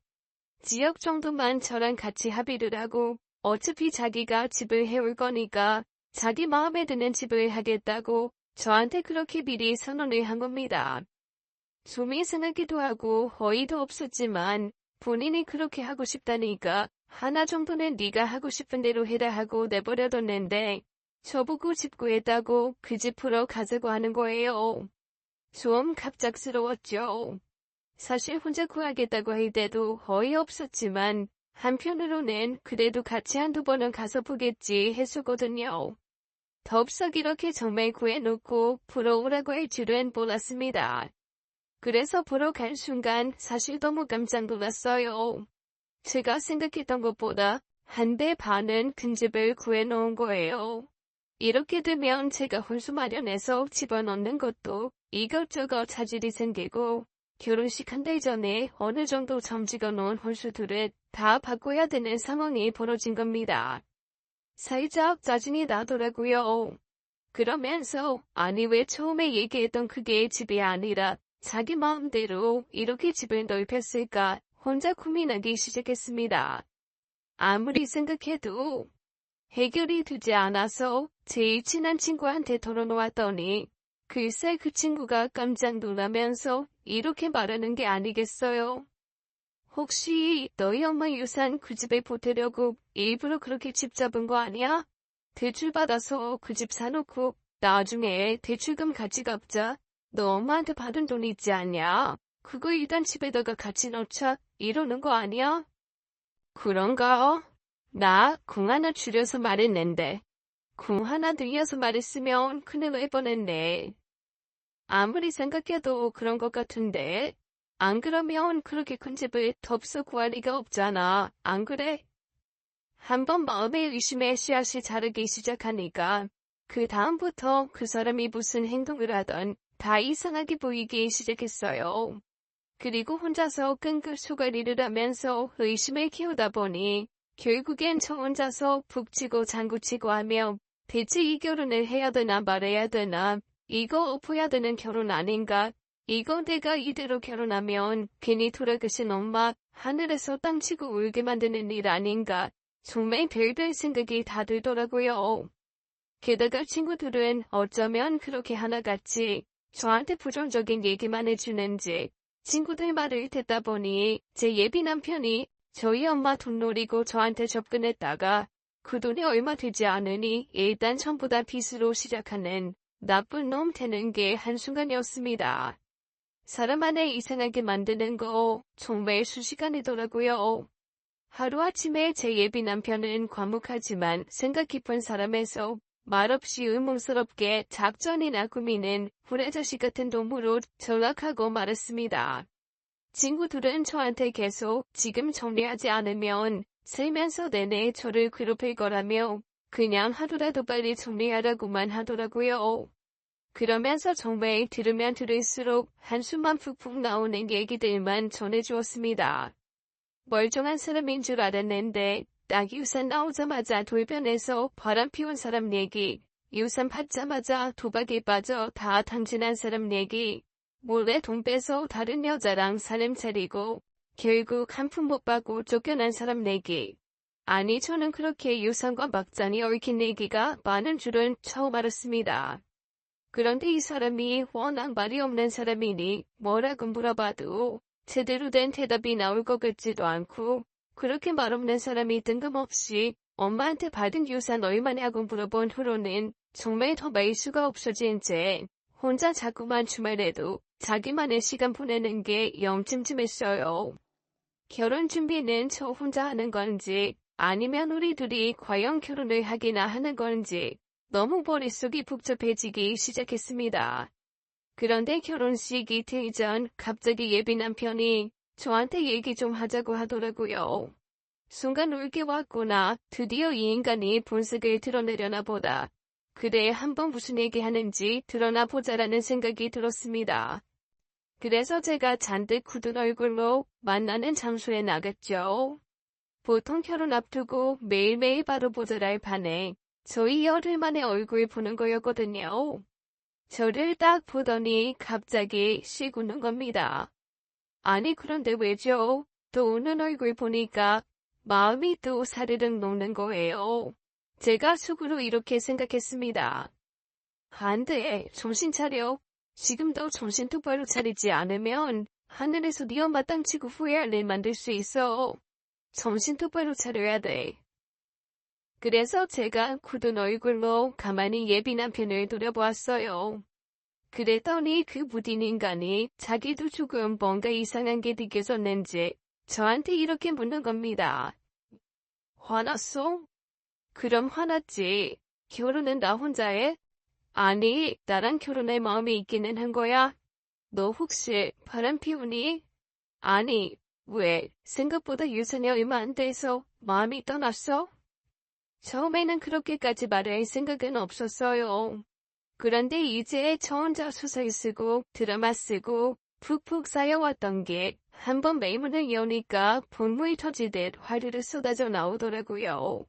지역 정도만 저랑 같이 합의를 하고 어차피 자기가 집을 해올 거니까 자기 마음에 드는 집을 하겠다고 저한테 그렇게 미리 선언을 한 겁니다. 좀 이상하기도 하고 어이도 없었지만 본인이 그렇게 하고 싶다니까 하나 정도는 네가 하고 싶은 대로 해라 하고 내버려뒀는데 저보고 집 구했다고 그 집 보러 가자고 하는 거예요. 좀 갑작스러웠죠. 사실 혼자 구하겠다고 할 때도 어이없었지만 한편으로는 그래도 같이 한두 번은 가서 보겠지 했었거든요. 덥석 이렇게 정말 구해놓고 보러 오라고 할 줄은 몰랐습니다. 그래서 보러 간 순간 사실 너무 깜짝 놀랐어요. 제가 생각했던 것보다 한 배 반은 큰 집을 구해놓은 거예요. 이렇게 되면 제가 혼수 마련해서 집어넣는 것도 이것저것 차질이 생기고 결혼식 한 달 전에 어느 정도 점찍어 놓은 혼수들을 다 바꿔야 되는 상황이 벌어진 겁니다. 살짝 짜증이 나더라고요. 그러면서 아니 왜 처음에 얘기했던 그게 집이 아니라 자기 마음대로 이렇게 집을 넓혔을까 혼자 고민하기 시작했습니다. 아무리 생각해도 해결이 되지 않아서 제일 친한 친구한테 털어놓았더니 글쎄 그 친구가 깜짝 놀라면서 이렇게 말하는 게 아니겠어요? 혹시 너희 엄마 유산 그 집에 보태려고 일부러 그렇게 집 잡은 거 아니야? 대출 받아서 그 집 사놓고 나중에 대출금 같이 갚자. 너 엄마한테 받은 돈 있지 않냐? 그거 일단 집에다가 같이 넣자. 이러는 거 아니야? 그런가? 나 궁 하나 줄여서 말했는데 궁 하나 늘려서 말했으면 큰일 날 뻔했네. 아무리 생각해도 그런 것 같은데. 안 그러면 그렇게 큰 집을 덥석 구할 리가 없잖아. 안 그래? 한번 마음의 의심의 씨앗이 자르기 시작하니까 그 다음부터 그 사람이 무슨 행동을 하던 다 이상하게 보이기 시작했어요. 그리고 혼자서 끙끙 소가리를 하면서 의심을 키우다 보니 결국엔 저 혼자서 북치고 장구치고 하며 대체 이 결혼을 해야 되나 말아야 되나, 이거 엎어야 되는 결혼 아닌가, 이거 내가 이대로 결혼하면 괜히 돌아가신 엄마 하늘에서 땅치고 울게 만드는 일 아닌가, 정말 별별 생각이 다 들더라고요. 게다가 친구들은 어쩌면 그렇게 하나같이 저한테 부정적인 얘기만 해주는지 친구들 말을 듣다 보니 제 예비 남편이 저희 엄마 돈 노리고 저한테 접근했다가 그 돈이 얼마 되지 않으니 일단 전부 다 빚으로 시작하는 나쁜 놈 되는 게 한순간이었습니다. 사람 안에 이상하게 만드는 거 정말 순식간이더라고요. 하루아침에 제 예비 남편은 과묵하지만 생각 깊은 사람에서 말없이 의문스럽게 작전이나 꾸미는 후레자식 같은 놈으로 전락하고 말았습니다. 친구들은 저한테 계속 지금 정리하지 않으면 살면서 내내 저를 괴롭힐 거라며 그냥 하루라도 빨리 정리하라고만 하더라고요. 그러면서 정말 들으면 들을수록 한숨만 푹푹 나오는 얘기들만 전해주었습니다. 멀쩡한 사람인 줄 알았는데 딱 유산 나오자마자 돌변해서 바람 피운 사람 얘기, 유산 받자마자 도박에 빠져 다 탕진한 사람 얘기, 몰래 돈 빼서 다른 여자랑 사람 차리고 결국 한 푼 못 받고 쫓겨난 사람 얘기. 아니 저는 그렇게 유산과 막잔이 얽힌 얘기가 많은 줄은 처음 알았습니다. 그런데 이 사람이 워낙 말이 없는 사람이니 뭐라고 물어봐도 제대로 된 대답이 나올 것 같지도 않고, 그렇게 말없는 사람이 뜬금없이 엄마한테 받은 유산 얼마냐고 물어본 후로는 정말 더 말 수가 없어진 채 혼자 자꾸만 주말에도 자기만의 시간 보내는 게 영 찜찜했어요. 결혼 준비는 저 혼자 하는 건지 아니면 우리 둘이 과연 결혼을 하기나 하는 건지 너무 머릿속이 복잡해지기 시작했습니다. 그런데 결혼식 이틀 전 갑자기 예비 남편이 저한테 얘기 좀 하자고 하더라고요. 순간 울게 왔구나. 드디어 이 인간이 본색을 드러내려나 보다. 그래 한번 무슨 얘기하는지 드러나 보자라는 생각이 들었습니다. 그래서 제가 잔뜩 굳은 얼굴로 만나는 장소에 나갔죠. 보통 결혼 앞두고 매일매일 바로 보자랄 판에 저희 열흘 만에 얼굴 보는 거였거든요. 저를 딱 보더니 갑자기 씩 웃는 겁니다. 아니 그런데 왜죠? 또 우는 얼굴 보니까 마음이 또 사르륵 녹는 거예요. 제가 속으로 이렇게 생각했습니다. 안 돼, 정신 차려. 지금도 정신 똑바로 차리지 않으면 하늘에서 네 엄마 땅치고 후회할 일 만들 수 있어. 정신 똑바로 차려야 돼. 그래서 제가 굳은 얼굴로 가만히 예비 남편을 돌아보았어요. 그랬더니 그 무딘 인간이 자기도 조금 뭔가 이상한 게 느껴졌는지 저한테 이렇게 묻는 겁니다. 화났어? 그럼 화났지. 결혼은 나 혼자 해? 아니, 나랑 결혼할 마음이 있기는 한 거야. 너 혹시 바람 피우니? 아니, 왜? 생각보다 유산이 얼마 안 돼서 마음이 떠났어? 처음에는 그렇게까지 말할 생각은 없었어요. 그런데 이제 저 혼자 소설 쓰고 드라마 쓰고 푹푹 쌓여왔던 게 한번 매문을 여니까 본물 터지듯 화르르 쏟아져 나오더라고요.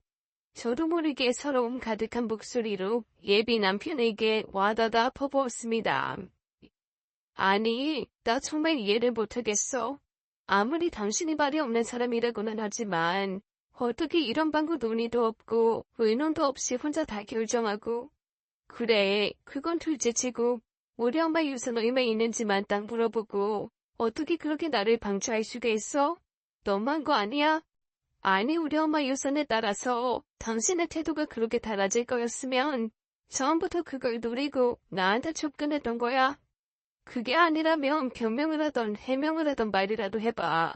저도 모르게 서러움 가득한 목소리로 예비 남편에게 와다다 퍼부었습니다. 아니, 나 정말 이해를 못하겠어. 아무리 당신이 말이 없는 사람이라고는 하지만 어떻게 이런 방구 논의도 없고 의논도 없이 혼자 다 결정하고. 그래, 그건 둘째치고 우리 엄마 유산 얼마 있는지만 딱 물어보고 어떻게 그렇게 나를 방치할 수가 있어? 너무한 거 아니야? 아니 우리 엄마 유산에 따라서 당신의 태도가 그렇게 달라질 거였으면 처음부터 그걸 노리고 나한테 접근했던 거야. 그게 아니라면 변명을 하던 해명을 하던 말이라도 해봐.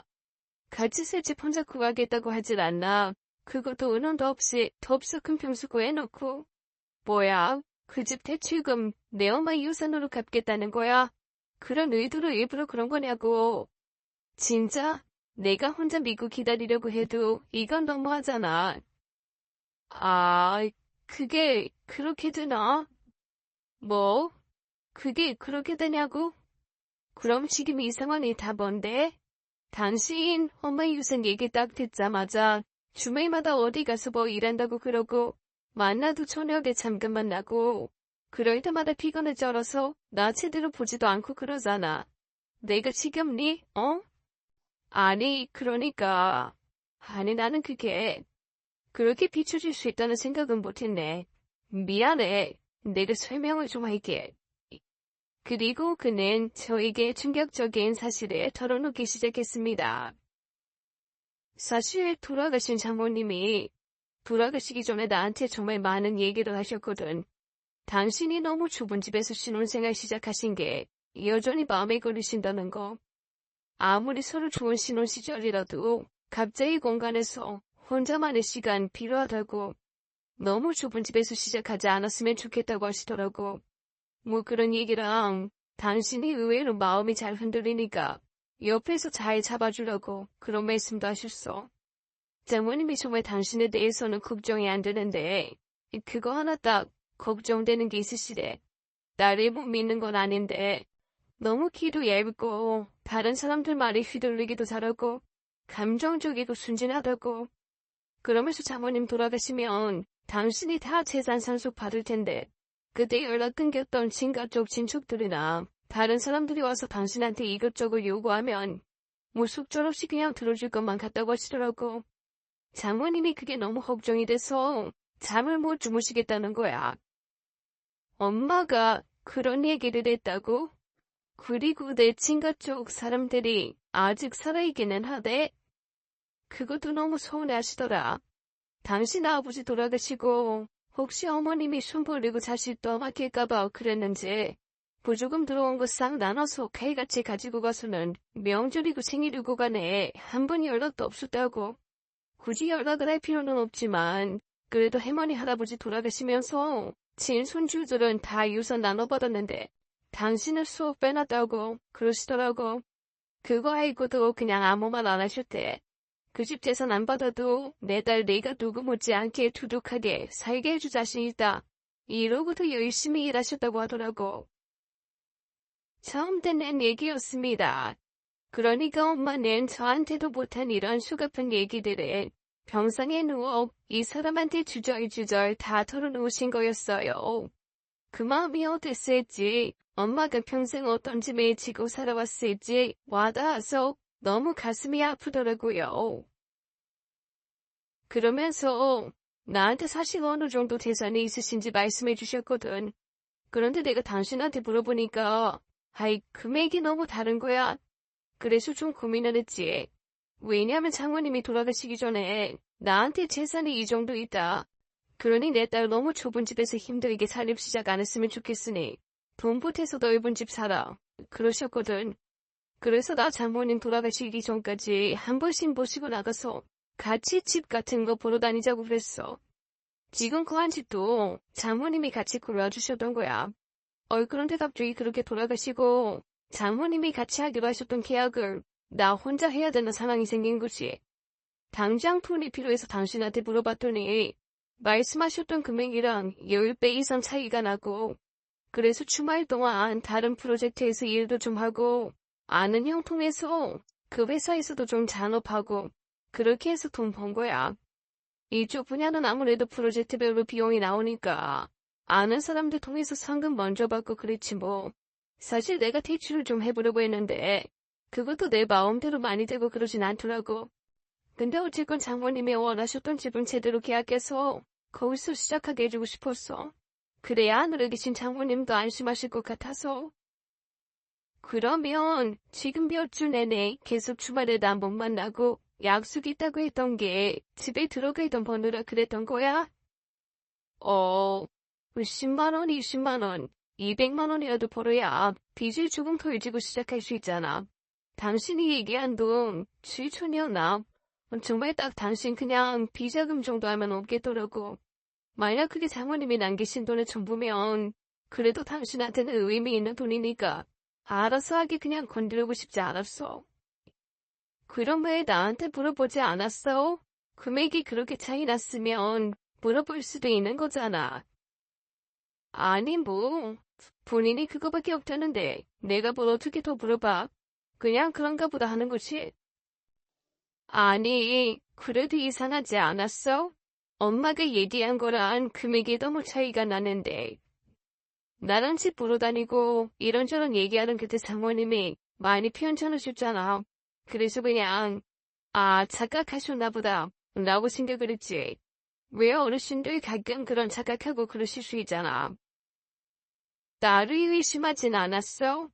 같이 새 집 혼자 구하겠다고 하질 않나. 그것도 의논도 없이 덥석 큰 평수 구해놓고. 뭐야? 그 집 대출금 내 엄마 유산으로 갚겠다는 거야? 그런 의도로 일부러 그런 거냐고. 진짜? 내가 혼자 믿고 기다리려고 해도 이건 너무하잖아. 아, 그게 그렇게 되나? 뭐? 그게 그렇게 되냐고? 그럼 지금 이 상황이 다 뭔데? 당신 엄마 유산 얘기 딱 듣자마자 주말마다 어디 가서 뭐 일한다고 그러고 만나도 저녁에 잠깐 만나고 그럴 때마다 피곤해 쩔어서 나 제대로 보지도 않고 그러잖아. 내가 지겹니? 어? 아니 그러니까 아니 나는 그게 그렇게 비춰질 수 있다는 생각은 못했네. 미안해. 내가 설명을 좀 할게. 그리고 그는 저에게 충격적인 사실을 털어놓기 시작했습니다. 사실 돌아가신 장모님이 돌아가시기 전에 나한테 정말 많은 얘기를 하셨거든. 당신이 너무 좁은 집에서 신혼생활 시작하신 게 여전히 마음에 걸리신다는 거. 아무리 서로 좋은 신혼 시절이라도 갑자기 공간에서 혼자만의 시간 필요하다고 너무 좁은 집에서 시작하지 않았으면 좋겠다고 하시더라고. 뭐 그런 얘기랑 당신이 의외로 마음이 잘 흔들리니까 옆에서 잘 잡아주려고 그런 말씀도 하셨어. 장모님이 정말 당신에 대해서는 걱정이 안 되는데 그거 하나 딱 걱정되는 게 있으시대. 나를 못 믿는 건 아닌데 너무 키도 얇고 다른 사람들 말에 휘둘리기도 잘하고 감정적이고 순진하다고. 그러면서 장모님 돌아가시면 당신이 다 재산 상속 받을 텐데 그때 연락 끊겼던 친가족 친척들이나 다른 사람들이 와서 당신한테 이것저것 요구하면 뭐 속절없이 그냥 들어줄 것만 같다고 하시더라고. 장모님이 그게 너무 걱정이 돼서 잠을 못 주무시겠다는 거야. 엄마가 그런 얘기를 했다고? 그리고 내 친가쪽 사람들이 아직 살아있기는 하대. 그것도 너무 서운해하시더라. 당신 아버지 돌아가시고 혹시 어머님이 손 벌리고 자식 떠맡길까봐 그랬는지 보조금 들어온 거 싹 나눠서 칼같이 가지고 가서는 명절이고 생일이고 간에 한 번 연락도 없었다고. 굳이 연락을 할 필요는 없지만 그래도 할머니 할아버지 돌아가시면서 친손주들은 다 유산 나눠받았는데 당신은 수업 빼놨다고 그러시더라고. 그거 알고도 그냥 아무 말 안 하셨대. 그 집 재산 안 받아도 내 딸 내가 누구 못지않게 두둑하게 살게 해줄 자신 있다. 이러고도 열심히 일하셨다고 하더라고. 처음 듣는 얘기였습니다. 그러니까 엄마는 저한테도 못한 이런 수갑한 얘기들을 병상에 누워 이 사람한테 주절주절 다 털어놓으신 거였어요. 그 마음이 어땠을지, 엄마가 평생 어떤 짐을 지고 살아왔을지 와닿아서 너무 가슴이 아프더라고요. 그러면서 나한테 사실 어느 정도 재산이 있으신지 말씀해 주셨거든. 그런데 내가 당신한테 물어보니까 아이 금액이 너무 다른 거야. 그래서 좀 고민을 했지. 왜냐하면 장모님이 돌아가시기 전에 나한테 재산이 이 정도 있다. 그러니 내 딸 너무 좁은 집에서 힘들게 살림 시작 안 했으면 좋겠으니 돈 보태서 넓은 집 살아. 그러셨거든. 그래서 나 장모님 돌아가시기 전까지 한 번씩 모시고 나가서 같이 집 같은 거 보러 다니자고 그랬어. 지금 구한 집도 장모님이 같이 골라주셨던 거야. 그런데 갑자기 그렇게 돌아가시고 장모님이 같이 하기로 하셨던 계약을 나 혼자 해야 되는 상황이 생긴 거지. 당장 돈이 필요해서 당신한테 물어봤더니 말씀하셨던 금액이랑 10배 이상 차이가 나고 그래서 주말 동안 다른 프로젝트에서 일도 좀 하고 아는 형 통해서 그 회사에서도 좀 잔업하고 그렇게 해서 돈 번 거야. 이쪽 분야는 아무래도 프로젝트별로 비용이 나오니까 아는 사람들 통해서 상금 먼저 받고 그랬지 뭐. 사실 내가 대출을 좀 해보려고 했는데 그것도 내 마음대로 많이 되고 그러진 않더라고. 근데 어쨌건 장모님이 원하셨던 집은 제대로 계약해서 거기서 시작하게 해주고 싶었어. 그래야 하늘에 계신 장모님도 안심하실 것 같아서. 그러면 지금 몇 주 내내 계속 주말에 나 못 만나고 약속 있다고 했던 게 집에 들어가 있던 번호라 그랬던 거야? 10만 원, 20만 원, 200만 원이라도 벌어야 빚을 조금 덜 지고 시작할 수 있잖아. 당신이 얘기한 돈 7천이었나? 정말 딱 당신 그냥 비자금 정도 하면 없겠더라고. 만약 그게 장모님이 남기신 돈의 전부면 그래도 당신한테는 의미 있는 돈이니까 알아서 하기 그냥 건드리고 싶지 않았어. 그럼 왜 나한테 물어보지 않았어? 금액이 그렇게 차이 났으면 물어볼 수도 있는 거잖아. 아니 뭐 본인이 그거밖에 없다는데 내가 뭘 어떻게 더 물어봐. 그냥 그런가 보다 하는 거지. 아니 그래도 이상하지 않았어? 엄마가 얘기한 거랑 금액이 너무 차이가 나는데 나랑 집 보러 다니고 이런저런 얘기하는 그때 장모님이 많이 편찮으셨잖아. 그래서 그냥 착각하셨나 보다 라고 생각을 했지. 왜 어르신들 가끔 그런 착각하고 그러실 수 있잖아. 나를 의심하진 않았어?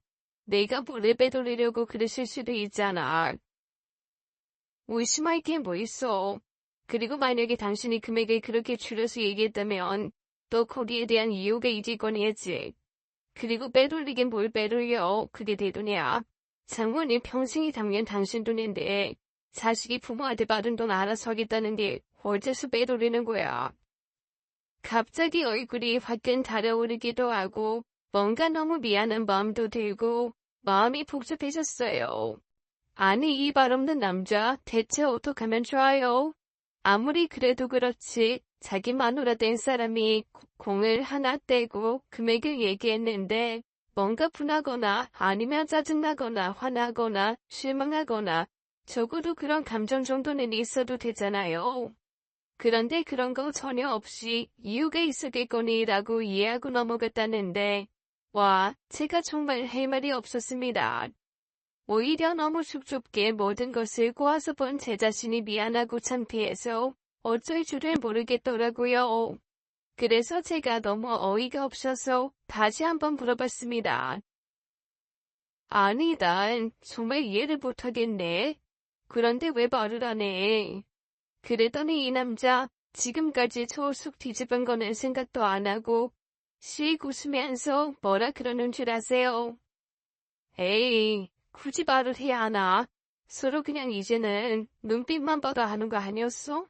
내가 뭐를 빼돌리려고 그러실 수도 있잖아. 의심할 게 뭐 있어. 그리고 만약에 당신이 금액을 그렇게 줄여서 얘기했다면 또 거기에 대한 이유가 있겠거니했지. 그리고 빼돌리긴 뭘 빼돌려. 그게 내 돈이야. 장모님 평생이 담긴 당신 돈인데 자식이 부모한테 받은 돈 알아서 하겠다는 게 어째서 빼돌리는 거야. 갑자기 얼굴이 화끈 달아오르기도 하고 뭔가 너무 미안한 마음도 들고 마음이 복잡해졌어요. 아니 이 발 없는 남자 대체 어떡하면 좋아요? 아무리 그래도 그렇지 자기 마누라 된 사람이 공을 하나 떼고 금액을 얘기했는데 뭔가 분하거나 아니면 짜증나거나 화나거나 실망하거나 적어도 그런 감정 정도는 있어도 되잖아요. 그런데 그런 거 전혀 없이 이유가 있었겠거니라고 이해하고 넘어갔다는데 와 제가 정말 할 말이 없었습니다. 오히려 너무 쑥스럽게 모든 것을 꼬아서 본 제 자신이 미안하고 창피해서 어쩔 줄을 모르겠더라고요. 그래서 제가 너무 어이가 없어서 다시 한번 물어봤습니다. 아니, 난 정말 이해를 못하겠네. 그런데 왜 말을 안 해? 그랬더니 이 남자 지금까지 저속 뒤집은 거는 생각도 안 하고 씩 웃으면서 뭐라 그러는 줄 아세요? 에이, 굳이 말을 해야 하나? 서로 그냥 이제는 눈빛만 봐도 하는 거 아니었어?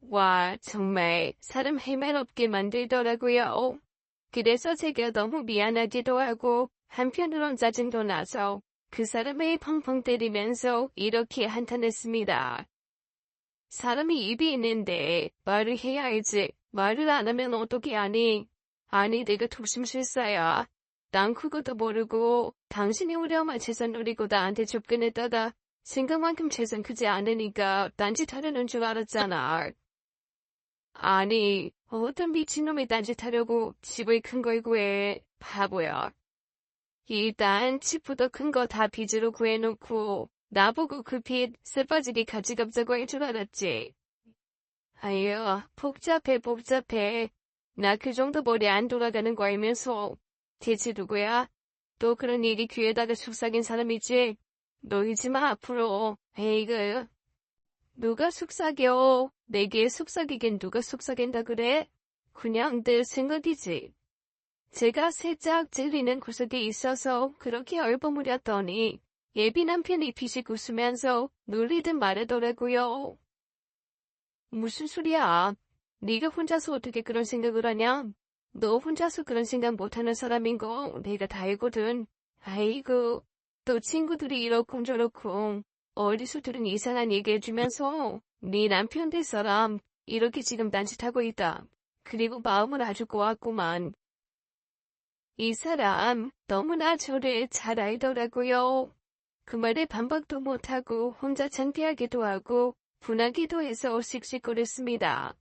와, 정말 사람 할 말 없게 만들더라고요. 그래서 제가 너무 미안하기도 하고 한편으론 짜증도 나서 그 사람을 펑펑 때리면서 이렇게 한탄했습니다. 사람이 입이 있는데 말을 해야 알지. 말을 안 하면 어떻게 하니? 아니 내가 독심술사야. 난 그것도 모르고 당신이 우리 엄마 재산 노리고 나한테 접근했다가 생각만큼 재산 크지 않으니까 딴짓하려는 줄 알았잖아. 아니 어떤 미친놈이 딴짓하려고 집을 큰 걸 구해. 바보야. 일단 집보다 큰 거 다 빚으로 구해놓고 나보고 그 빚 쇠빠지게 가지갑자고 할 줄 알았지. 아유 복잡해. 나 그 정도 머리 안 돌아가는 거 알면서 대체 누구야? 또 그런 일이 귀에다가 속삭인 사람이지? 너이지 마 앞으로. 에이그 누가 속삭여? 내게 속삭이긴 누가 속삭인다 그래? 그냥 내 생각이지. 제가 살짝 찔리는 구석이 있어서 그렇게 얼버무렸더니 예비 남편이 피식 웃으면서 놀리듯 말하더라고요. 무슨 소리야? 네가 혼자서 어떻게 그런 생각을 하냐? 너 혼자서 그런 생각 못하는 사람인 거 내가 다 알거든. 아이고, 또 친구들이 이렇고 저렇고 어디서들은 이상한 얘기 해주면서 네 남편 될 사람 이렇게 지금 딴짓하고 있다. 그리고 마음은 아주 고왔구만. 이 사람 너무나 저를 잘 알더라고요. 그 말에 반박도 못하고 혼자 창피하기도 하고 분하기도 해서 씩씩거렸습니다.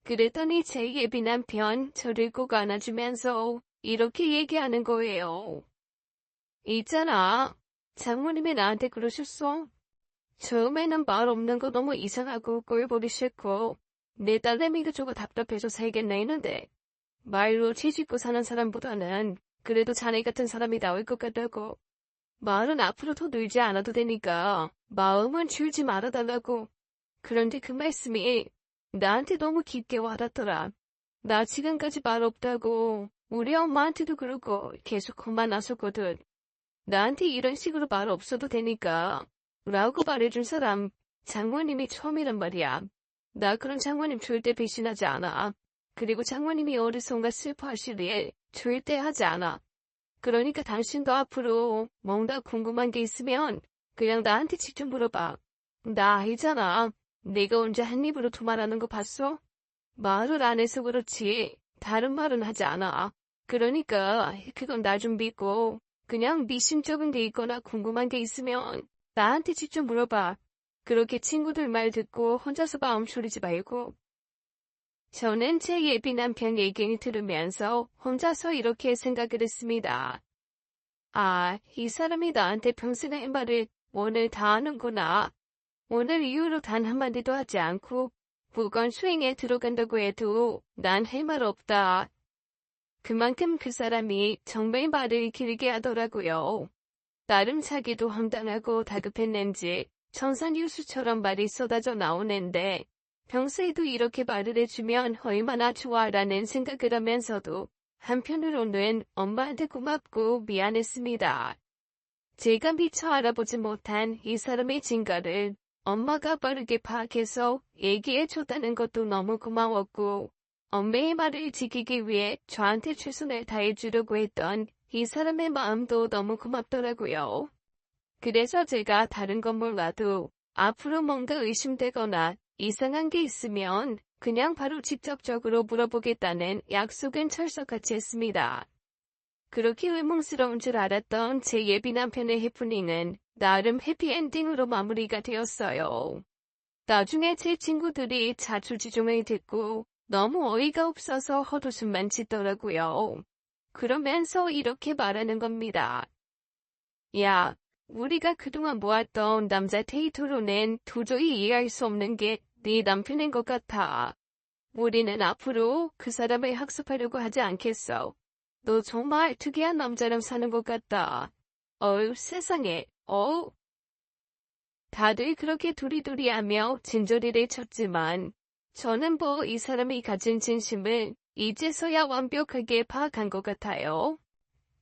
그랬더니 제 예비 남편 저를 꼭 안아주면서 이렇게 얘기하는 거예요. 있잖아. 장모님이 나한테 그러셨어. 처음에는 말 없는 거 너무 이상하고 꼴보기 싫고 내 딸내미가 저거 답답해서 살겠나 했는데 말로 치짓고 사는 사람보다는 그래도 자네 같은 사람이 나을 것 같다고. 말은 앞으로 더 늘지 않아도 되니까 마음은 줄지 말아달라고. 그런데 그 말씀이 나한테 너무 깊게 와닿더라. 나 지금까지 말 없다고 우리 엄마한테도 그러고 계속 혼만 났었거든. 나한테 이런 식으로 말 없어도 되니까 라고 말해준 사람 장모님이 처음이란 말이야. 나 그런 장모님 절대 배신하지 않아. 그리고 장모님이 어디선가 슬퍼하실 일 절대 하지 않아. 그러니까 당신도 앞으로 뭔가 궁금한 게 있으면 그냥 나한테 직접 물어봐. 나 알잖아. 내가 언제 한 입으로 두말하는 거 봤어? 말을 안 해서 그렇지 다른 말은 하지 않아. 그러니까 그건 나 좀 믿고 그냥 미심쩍은 게 있거나 궁금한 게 있으면 나한테 직접 물어봐. 그렇게 친구들 말 듣고 혼자서 마음 졸이지 말고. 저는 제 예비 남편 얘기를 들으면서 혼자서 이렇게 생각을 했습니다. 아, 이 사람이 나한테 평생의 말을 오늘 다 하는구나. 오늘 이후로 단 한마디도 하지 않고 무건 수행에 들어간다고 해도 난 할 말 없다. 그만큼 그 사람이 정말 말을 길게 하더라고요. 나름 자기도 황당하고 다급했는지 천산유수처럼 말이 쏟아져 나오는데 평소에도 이렇게 말을 해주면 얼마나 좋아라는 생각을 하면서도 한편으로는 엄마한테 고맙고 미안했습니다. 제가 미처 알아보지 못한 이 사람의 진가를 엄마가 빠르게 파악해서 얘기해줬다는 것도 너무 고마웠고 엄마의 말을 지키기 위해 저한테 최선을 다해주려고 했던 이 사람의 마음도 너무 고맙더라고요. 그래서 제가 다른 건 몰라도 앞으로 뭔가 의심되거나 이상한 게 있으면 그냥 바로 직접적으로 물어보겠다는 약속은 철석같이 했습니다. 그렇게 의문스러운 줄 알았던 제 예비 남편의 해프닝은 나름 해피엔딩으로 마무리가 되었어요. 나중에 제 친구들이 자초지종을 듣고 너무 어이가 없어서 헛웃음만 짓더라고요. 그러면서 이렇게 말하는 겁니다. 야, 우리가 그동안 모았던 남자 데이터로는 도저히 이해할 수 없는 게 네 남편인 것 같아. 우리는 앞으로 그 사람을 학습하려고 하지 않겠어. 너 정말 특이한 남자랑 사는 것 같다. 어우, 세상에, 어우. 다들 그렇게 두리두리하며 진저리를 쳤지만 저는 뭐 이 사람이 가진 진심을 이제서야 완벽하게 파악한 것 같아요.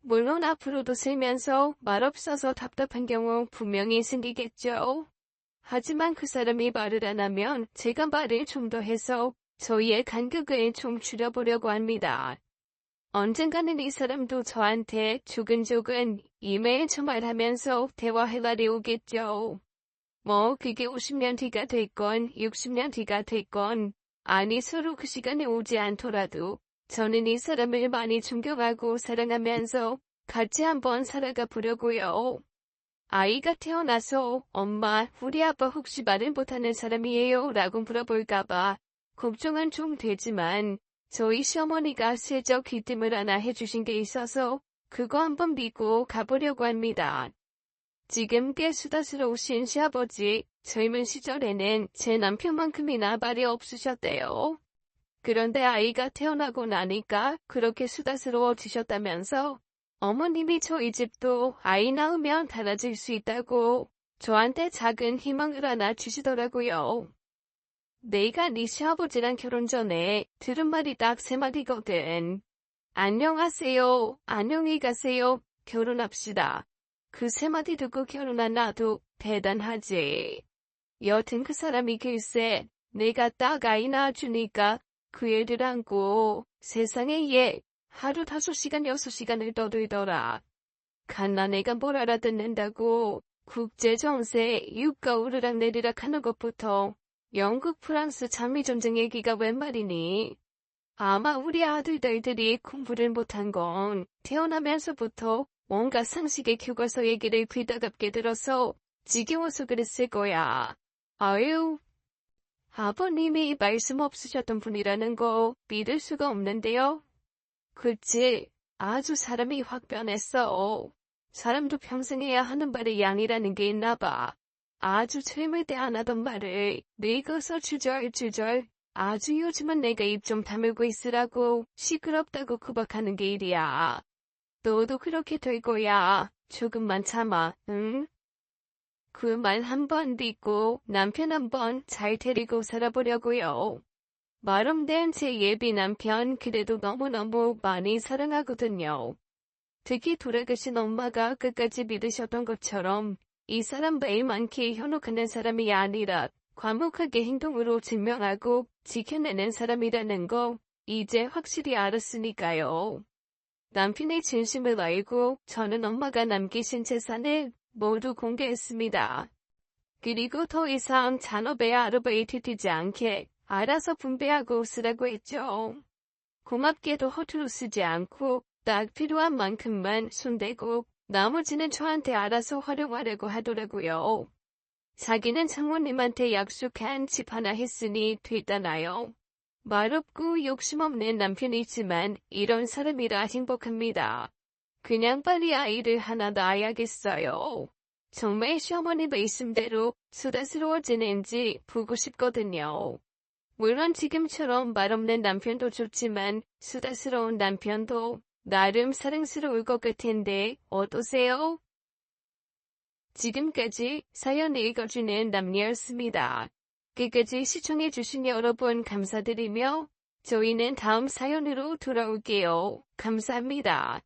물론 앞으로도 살면서 말없어서 답답한 경우 분명히 생기겠죠. 하지만 그 사람이 말을 안 하면 제가 말을 좀 더 해서 저희의 간격을 좀 줄여보려고 합니다. 언젠가는 이 사람도 저한테 조근조근 이메일 전화하면서 대화할 날이 오겠죠. 뭐 그게 50년 뒤가 됐건 60년 뒤가 됐건 아니 서로 그 시간에 오지 않더라도 저는 이 사람을 많이 존경하고 사랑하면서 같이 한번 살아가 보려고요. 아이가 태어나서 엄마, 우리 아빠 혹시 말을 못하는 사람이에요? 라고 물어볼까봐 걱정은 좀 되지만 저희 시어머니가 슬쩍 귀띔을 하나 해주신 게 있어서 그거 한번 믿고 가보려고 합니다. 지금 꽤 수다스러우신 시아버지, 젊은 시절에는 제 남편만큼이나 말이 없으셨대요. 그런데 아이가 태어나고 나니까 그렇게 수다스러워지셨다면서 어머님이 저희 집도 아이 낳으면 달라질 수 있다고 저한테 작은 희망을 하나 주시더라고요. 내가 네 시아버지랑 결혼 전에 들은 말이 딱 3마디거든. 안녕하세요, 안녕히 가세요, 결혼합시다. 그 3마디 듣고 결혼한 나도 대단하지. 여튼 그 사람이 글쎄 내가 딱 아이 낳아주니까 그 애들 안고 세상에 얘 하루 5시간 6시간을 떠들더라. 갓나 내가 뭘 알아듣는다고 국제정세 유가 오르락 내리락 하는 것부터 영국 프랑스 장미전쟁 얘기가 웬 말이니. 아마 우리 아들들이 공부를 못한 건 태어나면서부터 뭔가 상식의 교과서 얘기를 귀다갑게 들어서 지겨워서 그랬을 거야. 아유, 아버님이 말씀 없으셨던 분이라는 거 믿을 수가 없는데요. 그치, 아주 사람이 확 변했어. 사람도 평생 해야 하는 말의 양이라는 게 있나 봐. 아주 젊을 때 안 하던 말을 늙어서 주절주절 아주 요즘은 내가 입 좀 다물고 있으라고 시끄럽다고 구박하는 게 일이야. 너도 그렇게 될 거야. 조금만 참아, 응? 그 말 한 번 믿고 남편 한 번 잘 데리고 살아보려고요. 마름된 제 예비 남편 그래도 너무너무 많이 사랑하거든요. 특히 돌아가신 엄마가 끝까지 믿으셨던 것처럼 이 사람 매일 많게 현혹하는 사람이 아니라 과묵하게 행동으로 증명하고 지켜내는 사람이라는 거 이제 확실히 알았으니까요. 남편의 진심을 알고 저는 엄마가 남기신 재산을 모두 공개했습니다. 그리고 더 이상 잔업에 아르바이트 뛰지 않게 알아서 분배하고 쓰라고 했죠. 고맙게도 허투루 쓰지 않고 딱 필요한 만큼만 손대고 나머지는 저한테 알아서 활용하려고 하더라고요. 자기는 장모님한테 약속한 집 하나 했으니 됐다나요. 말없고 욕심없는 남편이지만 이런 사람이라 행복합니다. 그냥 빨리 아이를 하나 낳아야겠어요. 정말 시어머니 말씀대로 수다스러워지는지 보고 싶거든요. 물론 지금처럼 말없는 남편도 좋지만 수다스러운 남편도 나름 사랑스러울 것 같은데 어떠세요? 지금까지 사연 읽어주는 남녀였습니다. 끝까지 시청해주신 여러분 감사드리며 저희는 다음 사연으로 돌아올게요. 감사합니다.